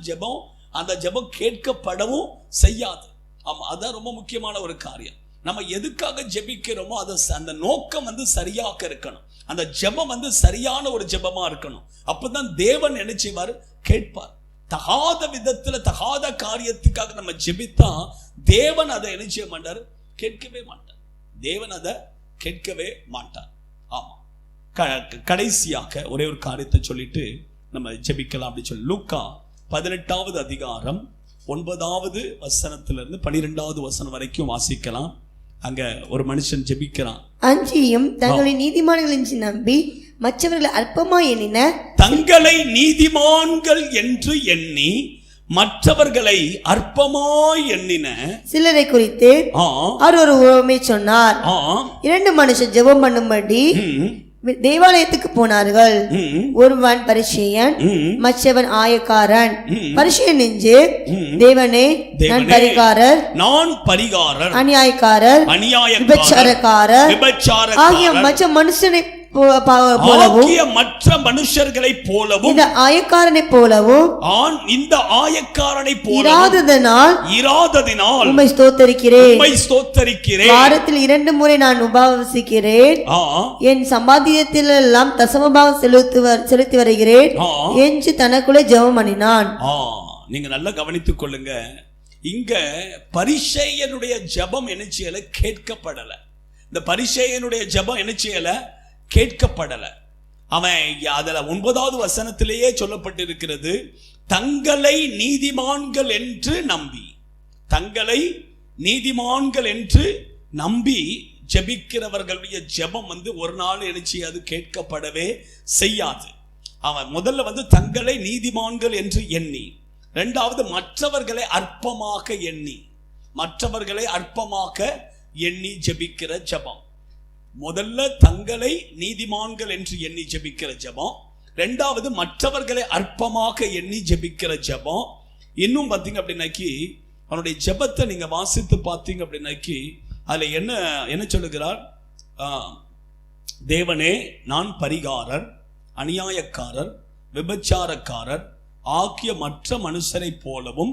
அந்த ஜெபம் கேட்கப்படவும் செய்யாது. ஆமா, அதான் ரொம்ப முக்கியமான ஒரு காரியம். நம்ம எதுக்காக ஜெபிக்கிறோமோ அந்த நோக்கம் வந்து சரியாக இருக்கணும். அந்த ஜெபம் வந்து சரியான ஒரு ஜெபமா இருக்கணும். அப்பதான் தேவன் என்ன செய்வார், கேட்பார். தகாத விதத்துல தகாத காரியத்துக்காக நம்ம ஜெபித்தா தேவன் அதை என்ன செய்ய மாட்டார், கேட்கவே மாட்டார். தேவன் அதை கேட்கவே மாட்டார். ஆமா, கடைசியாக ஒரே ஒரு காரியத்தை சொல்லிட்டு நம்ம ஜெபிக்கலாம் அப்படி சொல்லி, லூக்கா 18வது அதிகாரம் 9வது வசனத்திலிருந்து 12வது வசனம் வரைக்கும் வாசிக்கலாம். அங்க ஒரு மனுஷன் ஜெபிக்கிறான். அஞ்சியும் தங்களை நீதிமான்கள் என்று நம்பி மற்றவர்களை அற்பமாய் எண்ணின, தங்களை நீதிமான்கள் என்று எண்ணி மற்றவர்களை அற்பமாய் எண்ணின சிலரை குறித்து அவர் ஒரு உவமை சொன்னார். 2 மனுஷர் ஜெபம் பண்ணும்படி தேவாலயத்துக்கு போனார்கள். ஒருவன் பரிசேயன், மற்றவன் ஆயக்காரன். பரிசேயன் நெஞ்சு, தேவனே நான் பரிகாரர், அநியாயக்காரர், விபச்சாரக்காரர் ஆகிய மற்ற மனுஷனை மற்ற மனுஷர்களை போலவும் இந்த ஆயக்காரனை போலவும் இந்த ஆயக்காரனை இராததினால் உம்மை ஸ்தோத்தரிக்கிறேன். வாரத்தில் 2 முறை நான் உபவாசிக்கிறேன். என் சம்பாத்தியத்தில் எல்லாம் தசமபாகம் செலுத்தி வருகிறேன் என்று தனக்குள்ளே ஜெபம் பண்ணினான். நீங்க நல்லா கவனித்துக் கொள்ளுங்க. இங்க பரிசேயனுடைய ஜெபம் என்ன செய்யல? கேட்கப்படல. இந்த பரிசேயனுடைய ஜெபம் என்ன செய்யல? கேட்கப்படல. அவன் அதுல 9வது வசனத்திலேயே சொல்லப்பட்டிருக்கிறது, தங்களை நீதிமான்கள் என்று நம்பி, தங்களை நீதிமான்கள் என்று நம்பி ஜெபிக்கிறவர்களுடைய ஜெபம் ஒரு நாள் எழுச்சி அது கேட்கப்படவே செய்யாது. அவன் முதல்ல தங்களை நீதிமான்கள் என்று எண்ணி, இரண்டாவது மற்றவர்களை அற்பமாக எண்ணி, மற்றவர்களை அற்பமாக எண்ணி ஜெபிக்கிற ஜெபம். முதல்ல தங்களை நீதிமான்கள் என்று எண்ணி ஜெபிக்கிற ஜெபம், இரண்டாவது மற்றவர்களை அற்பமாக எண்ணி ஜெபிக்கிற ஜெபம். இன்னும் பார்த்தீங்க அப்படின்னாக்கி அவனுடைய ஜெபத்தை நீங்க வாசித்து பார்த்தீங்க அப்படின்னாக்கி அதுல என்ன சொல்லுகிறார்? தேவனே நான் பரிகாரர், அநியாயக்காரர், விபச்சாரக்காரர் ஆகிய மற்ற மனுஷரை போலவும்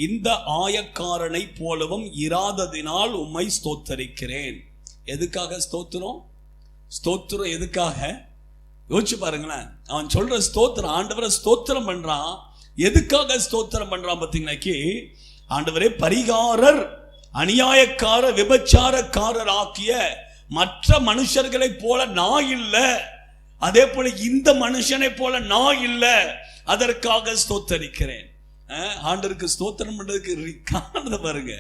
இந்த ஆயக்காரனை போலவும் இராததினால் உம்மை ஸ்தோத்தரிக்கிறேன். எதுக்காக ஸ்தோத்திரம்? ஸ்தோத்திரம் எதுக்காக? யோசிச்சு பாருங்களேன். அவன் சொல்ற ஸ்தோத்திரம், ஆண்டவரை ஸ்தோத்திரம் பண்றான். எதுக்காக ஸ்தோத்திரம் பண்றான் பார்த்தீங்கன்னாக்கி, ஆண்டவரே பரிகாரர், அநியாயக்காரர், விபச்சாரக்காரர் ஆக்கிய மற்ற மனுஷர்களை போல நான் இல்லை, அதே போல இந்த மனுஷனை போல நான் இல்லை, அதற்காக ஸ்தோத்தரிக்கிறேன். ஆண்டவருக்கு ஸ்தோத்திரம் பண்றதுக்கு காரணத்தை பாருங்க.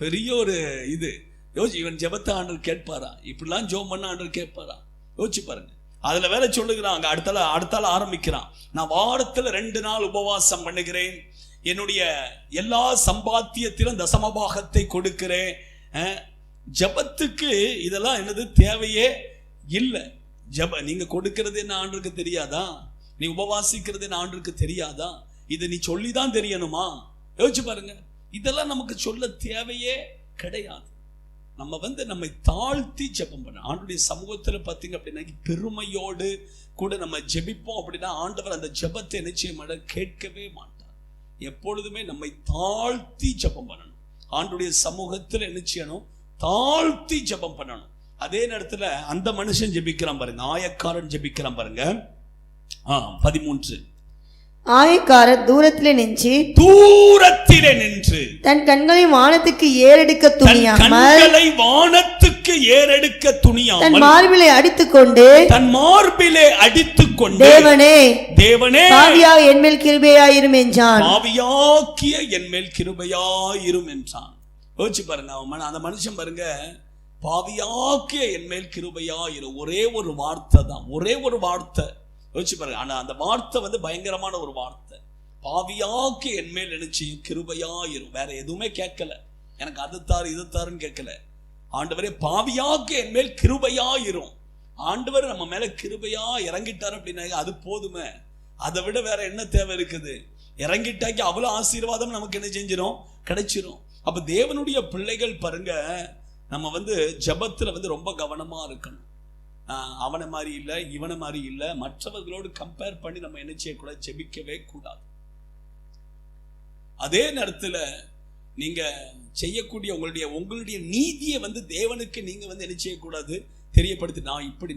பெரிய ஒரு இது யோசி. இவன் ஜெபத்தை ஆண்டவர் கேட்பாரா? இப்படிலாம் ஜெபம் பண்ண ஆண்டவர் கேட்பாரா? யோசிச்சு பாருங்க. அதுல வேற சொல்லுகிறாங்க, அடுத்தால ஆரம்பிக்கிறான், நான் வாரத்துல 2 நாள் உபவாசம் பண்ணுகிறேன், என்னுடைய எல்லா சம்பாத்தியத்திலும் தசமபாகத்தை கொடுக்கிறேன். ஜெபத்துக்கு இதெல்லாம் என்னது தேவையே இல்லை. நீங்க கொடுக்கிறது என்ன ஆண்டவருக்கு தெரியாதா? நீ உபவாசிக்கிறது என்ன ஆண்டவருக்கு தெரியாதா? இதை நீ சொல்லிதான் தெரியணுமா? யோசிச்சு பாருங்க. இதெல்லாம் நமக்கு சொல்ல தேவையே கிடையாது. நம்ம நம்மை தாழ்த்தி ஜெபம் பண்ண ஆண்டுடைய சமூகத்துல பார்த்தீங்க அப்படின்னா பெருமையோடு கூட நம்ம ஜெபிப்போம் அப்படின்னா ஆண்டவர் அந்த ஜெபத்தை நிச்சயமாக கேட்கவே மாட்டார். எப்பொழுதுமே நம்மை தாழ்த்தி ஜெபம் பண்ணணும். ஆண்டுடைய சமூகத்துல என்ன செய்யணும்? தாழ்த்தி ஜெபம் பண்ணணும். அதே நேரத்துல அந்த மனுஷன் ஜெபிக்கிறான் பாருங்க, ஆயக்காரன் ஜெபிக்கிறான் பாருங்க. 13 ஆயக்காரர் தூரத்திலே நின்று தன் கண்களை வானத்துக்கு ஏறெடுக்க துணியாமல் தன் மார்பிலே அடித்துக்கொண்டு தேவனே பாவியாக என்மேல் கிருபையாயிரும் என்றான். பாவியாக்கிய என்மேல் கிருபையாயிரும் என்றான். யோசிச்சு பாருங்க. அந்த மனுஷன் பாருங்க, பாவியாக்கிய என்மேல் கிருபையாயிரும். ஒரே ஒரு வார்த்தை தான், ஒரே ஒரு வார்த்தை. யோசிச்சு பாருங்க. ஆனா அந்த வார்த்தை பயங்கரமான ஒரு வார்த்தை. பாவியாக்கு என்மேல் நினைச்சு கிருபையாயிரும். வேற எதுவுமே கேட்கல, எனக்கு அது தாரு இது தாருன்னு கேட்கல. ஆண்டவரே பாவியாக்கு என்மேல் கிருபையாயிரும். ஆண்டவர் நம்ம மேல கிருபையா இறங்கிட்டார் அப்படின்னா அது போதுமே. அதை விட வேற என்ன தேவை இருக்குது? இறங்கிட்டாக்கி அவ்வளவு ஆசீர்வாதம் நமக்கு என்ன செஞ்சிடும்? கிடைச்சிரும். அப்ப தேவனுடைய பிள்ளைகள் பாருங்க, நம்ம ஜெபத்துல ரொம்ப கவனமா இருக்கணும். அவனை மாதிரி இல்லை, இவனை மாதிரி இல்லை, மற்றவர்களோடு கம்பேர் பண்ணி நம்ம என்ன செய்யக்கூடாது? ஜெபிக்கவே கூடாது. அதே நேரத்தில் நீங்க செய்யக்கூடிய உங்களுடைய நீதியை தேவனுக்கு நீங்க என்ன செய்யக்கூடாது? தெரியப்படுத்தி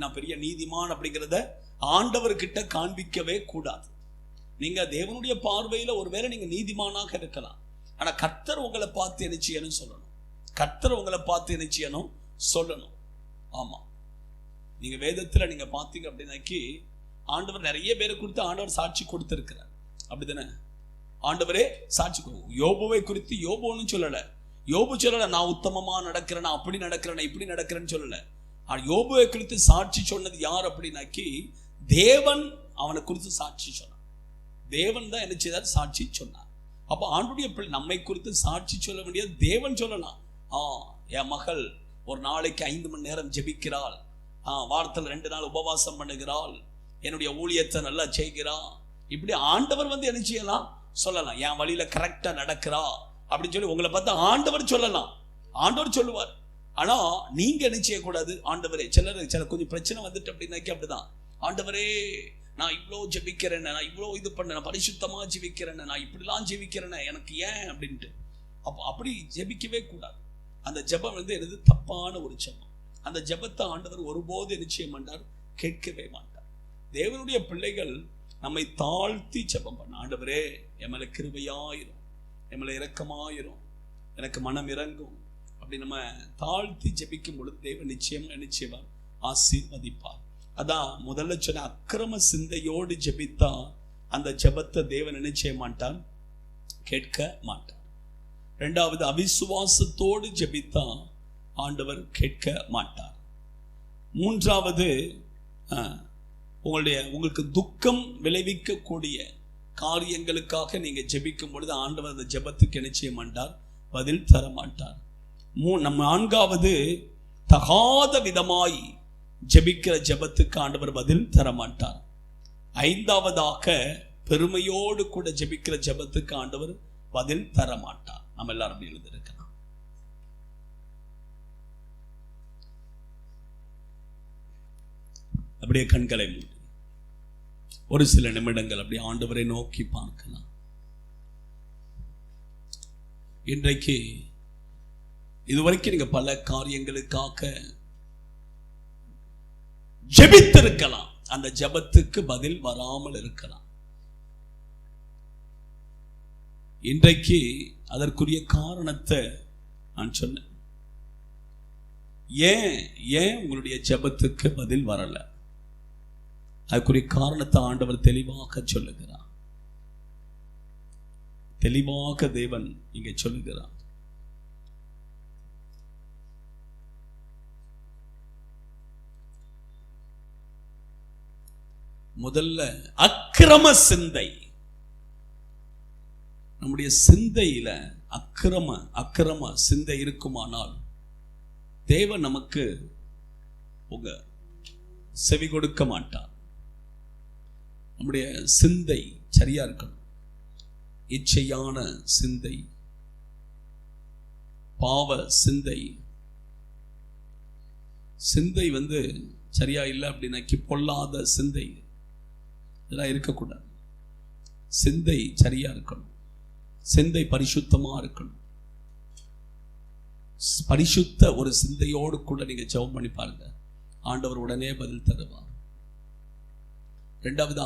நான் பெரிய நீதிமான் அப்படிங்கிறத ஆண்டவர்கிட்ட காண்பிக்கவே கூடாது. நீங்க தேவனுடைய பார்வையில ஒருவேளை நீங்க நீதிமானாக இருக்கலாம், ஆனா கர்த்தர் உங்களை பார்த்து என்ன செய்யணும் சொல்லணும். கர்த்தர் உங்களை பார்த்து என்ன செய்யணும் சொல்லணும். ஆமா, நீங்க வேதத்துல நீங்க பாத்தீங்க அப்படின்னாக்கி ஆண்டவர் நிறைய பேரை குறித்து ஆண்டவர் சாட்சி கொடுத்திருக்கிறார். அப்படிதானே? ஆண்டவரே சாட்சி. யோபுவை குறித்து யோபு ஒன்னும் சொல்லல. யோபு சொல்லல நான் உத்தமமா நடக்கிறேன், நான் அப்படி நடக்கிறேன், இப்படி நடக்கிறேன்னு சொல்லல. யோபுவை குறித்து சாட்சி சொன்னது யார் அப்படின்னாக்கி தேவன் அவனை குறித்து சாட்சி சொன்னார். தேவன் தான் என்ன செய்தார்? சாட்சி சொன்னார். அப்ப ஆண்டுடைய பிள்ளை நம்மை குறித்து சாட்சி சொல்ல வேண்டியது தேவன் சொல்லலாம். என் மகள் ஒரு நாளைக்கு 5 மணி நேரம் ஜெபிக்கிறாள் வாரத்தில் 2 நாள் உபவாசம் பண்ணுகிறாள், என்னுடைய ஊழியத்தை நல்லா செய்கிறா, இப்படி ஆண்டவர் என்ன செய்யலாம், சொல்லலாம். என் வழியில கரெக்டா நடக்கிறா அப்படின்னு சொல்லி உங்களை பார்த்து ஆண்டவர் சொல்லலாம், ஆண்டவர் சொல்லுவார். ஆனா நீங்க என்ன செய்யக்கூடாது, ஆண்டவரே சில கொஞ்சம் பிரச்சனை வந்துட்டு அப்படின்னாக்கி அப்படிதான், ஆண்டவரே நான் இவ்வளோ ஜெபிக்கிறேன், நான் இவ்வளோ இது பண்ண, நான் பரிசுத்தமா ஜெபிக்கிறேன், நான் இப்படிலாம் ஜெபிக்கிறேன், எனக்கு ஏன் அப்படின்ட்டு. அப்படி ஜெபிக்கவே கூடாது. அந்த ஜெபம் எனது தப்பான ஒரு ஜெபம். அந்த ஜெபத்தை ஆண்டவர் ஒருபோது நிச்சயம் பண்ணார், கேட்கவே மாட்டார். தேவனுடைய பிள்ளைகள் நம்மை தாழ்த்தி ஜெபம் பண்ண, ஆண்டவரே எம்மேல கிருபையாயிரும், எம்மேல இரக்கமாயிரும், எனக்கு மனம் இறங்கும் அப்படி நம்ம தாழ்த்தி ஜெபிக்கும் பொழுது தேவன் நிச்சயமா ஆசீர்வதிப்பார். அதான் முதல்ல சொன்ன, அக்கிரம சிந்தையோடு ஜெபித்தா அந்த ஜெபத்தை தேவன் நிச்சய மாட்டான், கேட்க மாட்டார். 2வது, அவிசுவாசத்தோடு ஜெபித்தா ஆண்டவர் கேட்க மாட்டார். 3வது, உங்களுக்கு துக்கம் விளைவிக்கக்கூடிய காரியங்களுக்காக நீங்க ஜெபிக்கும் பொழுது ஆண்டவர் அந்த ஜெபத்துக்கு நிச்சயம் மாட்டார், பதில் தர மாட்டார். 4வது, தகாத விதமாய் ஜெபிக்கிற ஜெபத்துக்கு ஆண்டவர் பதில் தர மாட்டார். 5வதாக, பெருமையோடு கூட ஜெபிக்கிற ஜெபத்துக்கு ஆண்டவர் பதில் தர மாட்டார். நம்ம எல்லாரும் எழுதியிருக்கலாம். அப்படியே கண்களை மூடி ஒரு சில நிமிடங்கள் அப்படியே ஆண்டவரை நோக்கி பார்க்கலாம். இன்றைக்கு இதுவரைக்கும் நீங்க பல காரியங்களுக்காக ஜெபித்திருக்கலாம், அந்த ஜெபத்துக்கு பதில் வராமல் இருக்கலாம். இன்றைக்கு அதற்குரிய காரணத்தை நான் சொன்னேன். ஏன் உங்களுடைய ஜெபத்துக்கு பதில் வரல, அதுக்குரிய காரணத்தை ஆண்டவர் தெளிவாக சொல்லுகிறார். தெளிவாக தேவன் இங்கே சொல்லுகிறார். முதல்ல அக்கிரம சிந்தை. நம்முடைய சிந்தையில அக்கிரம சிந்தை இருக்குமானால் தேவன் நமக்கு செவி கொடுக்க மாட்டார். நம்முடைய சிந்தை சரியா இருக்கணும். இச்சையான சிந்தை, பாவ சிந்தை சரியா இல்லை அப்படின்னாக்கி பொல்லாத சிந்தை இதெல்லாம் இருக்கக்கூடாது. சிந்தை சரியா இருக்கணும், சிந்தை பரிசுத்தமா இருக்கணும். பரிசுத்த ஒரு சிந்தையோடு கூட நீங்க ஜெபம் பண்ணி பாருங்க, ஆண்டவர் உடனே பதில் தருவார். 2வது,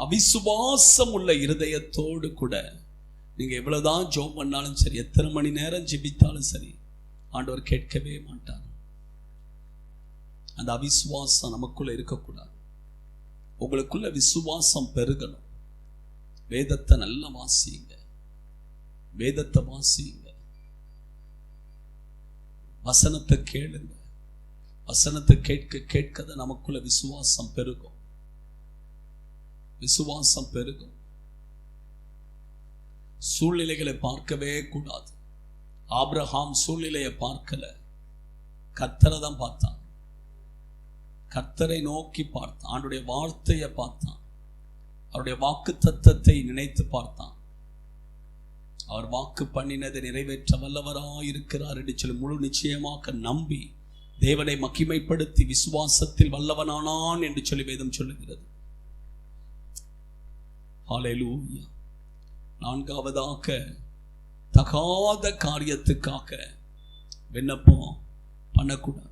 அவிசுவாசம் உள்ள இருதயத்தோடு கூட நீங்க எவ்வளவுதான் ஜெபம் பண்ணாலும் சரி, எத்தனை மணி நேரம் ஜெபித்தாலும் சரி, ஆண்டவர் கேட்கவே மாட்டார். அந்த அவிசுவாசம் நமக்குள்ள இருக்கக்கூடாது. உங்களுக்குள்ள விசுவாசம் பெருகணும். வேதத்தை நல்லா வாசிங்க, வேதத்தை வாசிங்க, வசனத்தை கேளுங்க. வசனத்தை கேட்க நமக்குள்ள விசுவாசம் பெருகும், விசுவாசம் பெருகும். சூழ்நிலைகளை பார்க்கவே கூடாது. ஆபிரகாம் சூழ்நிலையை பார்க்கல, கர்த்தரை தான் பார்த்தான். கர்த்தரை நோக்கி பார்த்தான், ஆண்டுடைய வார்த்தையை பார்த்தான், அவருடைய வாக்கு தத்தத்தை நினைத்து பார்த்தான். அவர் வாக்கு பண்ணினதை நிறைவேற்ற வல்லவராயிருக்கிறார் என்று சொல்லி முழு நிச்சயமாக நம்பி தேவனை மகிமைப்படுத்தி விசுவாசத்தில் வல்லவனானான் என்று சொல்லி வேதம் சொல்லுகிறது. ஹல்லேலூயா. 4வதாக, தகாத காரியத்துக்காக விண்ணப்பம் பண்ணக்கூடாது.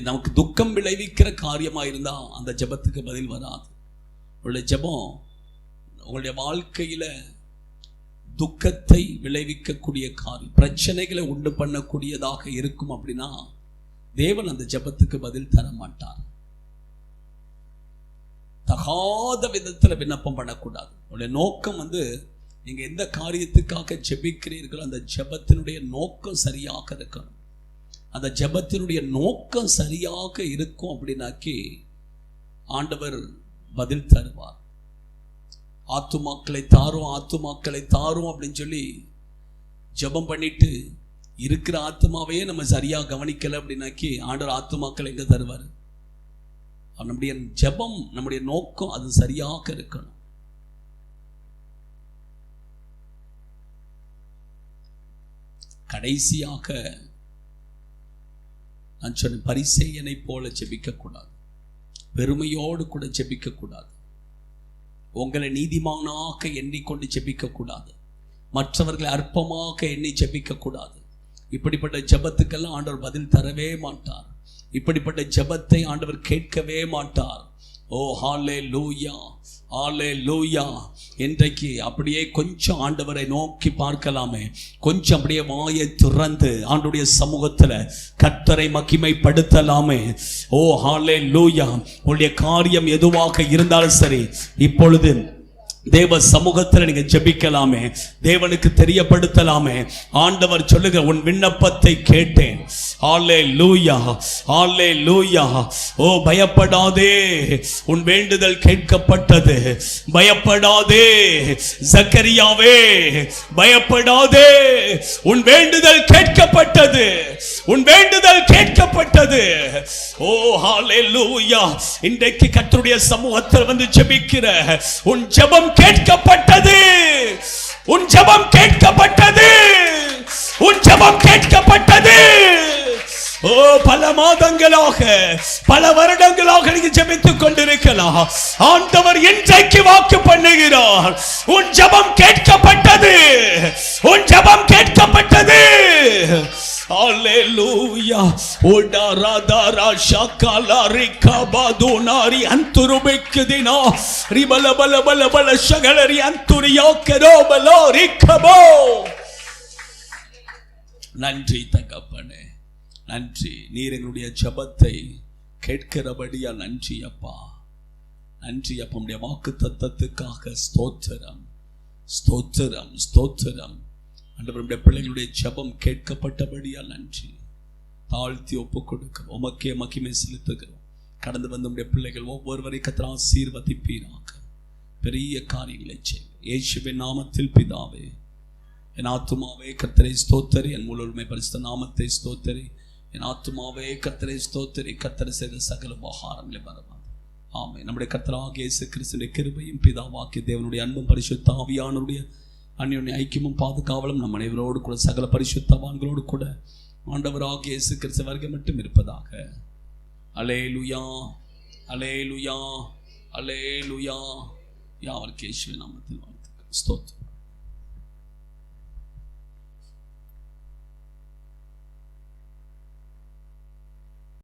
நமக்கு துக்கம் விளைவிக்கிற காரியமாக இருந்தால் அந்த ஜெபத்துக்கு பதில் வராது. உங்களுடைய ஜெபம் உங்களுடைய வாழ்க்கையில் துக்கத்தை விளைவிக்கக்கூடிய காரியம், பிரச்சனைகளை உண்டு பண்ணக்கூடியதாக இருக்கும் அப்படின்னா தேவன் அந்த ஜெபத்துக்கு பதில் தர மாட்டார். தகாத விதத்தில் விண்ணப்பம் பண்ணக்கூடாது. உங்களுடைய நோக்கம் நீங்க எந்த காரியத்துக்காக ஜெபிக்கிறீர்களோ அந்த ஜெபத்தினுடைய நோக்கம் சரியாக இருக்கணும். அந்த ஜெபத்தினுடைய நோக்கம் சரியாக இருக்கும் அப்படின்னாக்கி ஆண்டவர் பதில் தருவார். ஆத்துமாக்களை தாரும், ஆத்துமாக்களை தாரும் அப்படின்னு சொல்லி ஜெபம் பண்ணிட்டு இருக்கிற ஆத்மாவையே நம்ம சரியா கவனிக்கல அப்படின்னாக்கி ஆண்டவர் ஆத்மாக்கள் எங்க தருவார்? நம்முடைய ஜெபம், நம்முடைய நோக்கம் அது சரியாக இருக்கணும். கடைசியாக நான் சொன்ன பரிசேயனை போல ஜெபிக்க கூடாது, பெருமையோடு கூட ஜெபிக்க கூடாது, உங்களை நீதிமானாக எண்ணிக்கொண்டு ஜெபிக்க கூடாது, மற்றவர்களை அற்பமாக எண்ணி ஜெபிக்க கூடாது. இப்படிப்பட்ட ஜெபத்துக்கெல்லாம் ஆண்டவர் பதில் தரவே மாட்டார். இப்படிப்பட்ட ஜெபத்தை ஆண்டவர் கேட்கவே மாட்டார். ஓ ஹல்லேலூயா, ஹல்லேலூயா. இன்றைக்கு அப்படியே கொஞ்சம் ஆண்டவரை நோக்கி பார்க்கலாமே, கொஞ்சம் அப்படியே வாயை திறந்து ஆண்டவருடைய சமூகத்தில் கர்த்தரை மகிமைப்படுத்தலாமே. ஓ ஹல்லேலூயா. உங்களுடைய காரியம் எதுவாக இருந்தாலும் சரி, இப்பொழுது தேவ சமூகத்தில் நீங்க ஜெபிக்கலாமே, தேவனுக்கு தெரியப்படுத்தலாமே. ஆண்டவர் சொல்லுங்க, உன் விண்ணப்பத்தை கேட்டேன். ஹல்லேலூயா, ஹல்லேலூயா. ஓ பயப்படாதே, உன் வேண்டுதல் கேட்கப்பட்டது. பயப்படாதே சக்கரியாவே, பயப்படாதே, உன் வேண்டுதல் கேட்கப்பட்டது, உன் வேண்டுதல் கேட்கப்பட்டது. ஓ ஹல்லேலூயா. இன்றைக்கு கர்த்தருடைய சமூகத்தில் வந்து ஜெபிக்கிற உன் ஜெபம் கேட்கப்பட்டது, உன் ஜெபம் கேட்கப்பட்டது, உன் ஜெபம் கேட்கப்பட்டது. ஓ பல மாதங்களாக, பல வருடங்களாக நீங்க ஜெபித்துக் கொண்டிருக்கலாம். ஆண்டவர் இன்றைக்கு வாக்கு பண்ணுகிறார், உன் ஜெபம் கேட்கப்பட்டது, உன் ஜெபம் கேட்கப்பட்டது. ஹல்லேலூயா. ஓடாராதாரா ஷாகாலா ரிகாபாதுனாரி அந்துருபெக்குதினா ரிபலபலபலபல ஷகலரி அந்துரியா கரோபலோ ரிகபோ. நன்றி தகப்பனே, நன்றி. நீர் எங்களுடைய ஜெபத்தை கேட்கிறபடியா நன்றி அப்பா, நன்றி அப்பா. உம்முடைய வாக்கு தத்தத்துக்காக ஸ்தோத்திரம், ஸ்தோத்திரம், ஸ்தோத்திரம். ஆண்டவருடைய பிள்ளைகளுடைய ஜெபம் கேட்கப்பட்டபடியா நன்றி. தாழ்த்தி ஒப்பு கொடுக்கிறோம், உமக்கே மகிமை செலுத்துகிறோம். கடந்து வந்த நம்முடைய பிள்ளைகள் ஒவ்வொருவரை கர்த்தர் ஆசீர்வதிப்பீராக, பெரிய காரியங்களை செய்ய இயேசுவின் நாமத்தில் பிதாவே. என் ஆத்துமாவே கர்த்தரை ஸ்தோத்தரி, என் முழுமை பரிசுத்த நாமத்தை ஸ்தோத்தரி. என் ஆத்துமாவே கர்த்தரை ஸ்தோத்தரி, கர்த்தர் செய்த சகல உபகாரங்களை மறவாது. ஆமென். நம்முடைய கர்த்தராகிய இயேசு கிறிஸ்துவின் கிருபையும் பிதாவாகிய தேவனுடைய அன்பும் பரிசுத்த ஆவியானவருடைய அந்யோன்ய ஐக்கியமும் பாதுகாவலும் நம் அனைவரோடு கூட சகல பரிசுத்தவான்களோடு கூட ஆண்டவராகிய இயேசு கிறிஸ்து வருகை மட்டும் இருப்பதாக. அல்லேலூயா, அல்லேலூயா, அல்லேலூயா. யாவருக்கு இயேசுவின் நாமத்தில் வாழ்த்துக்கள். ஸ்தோத்திரம்.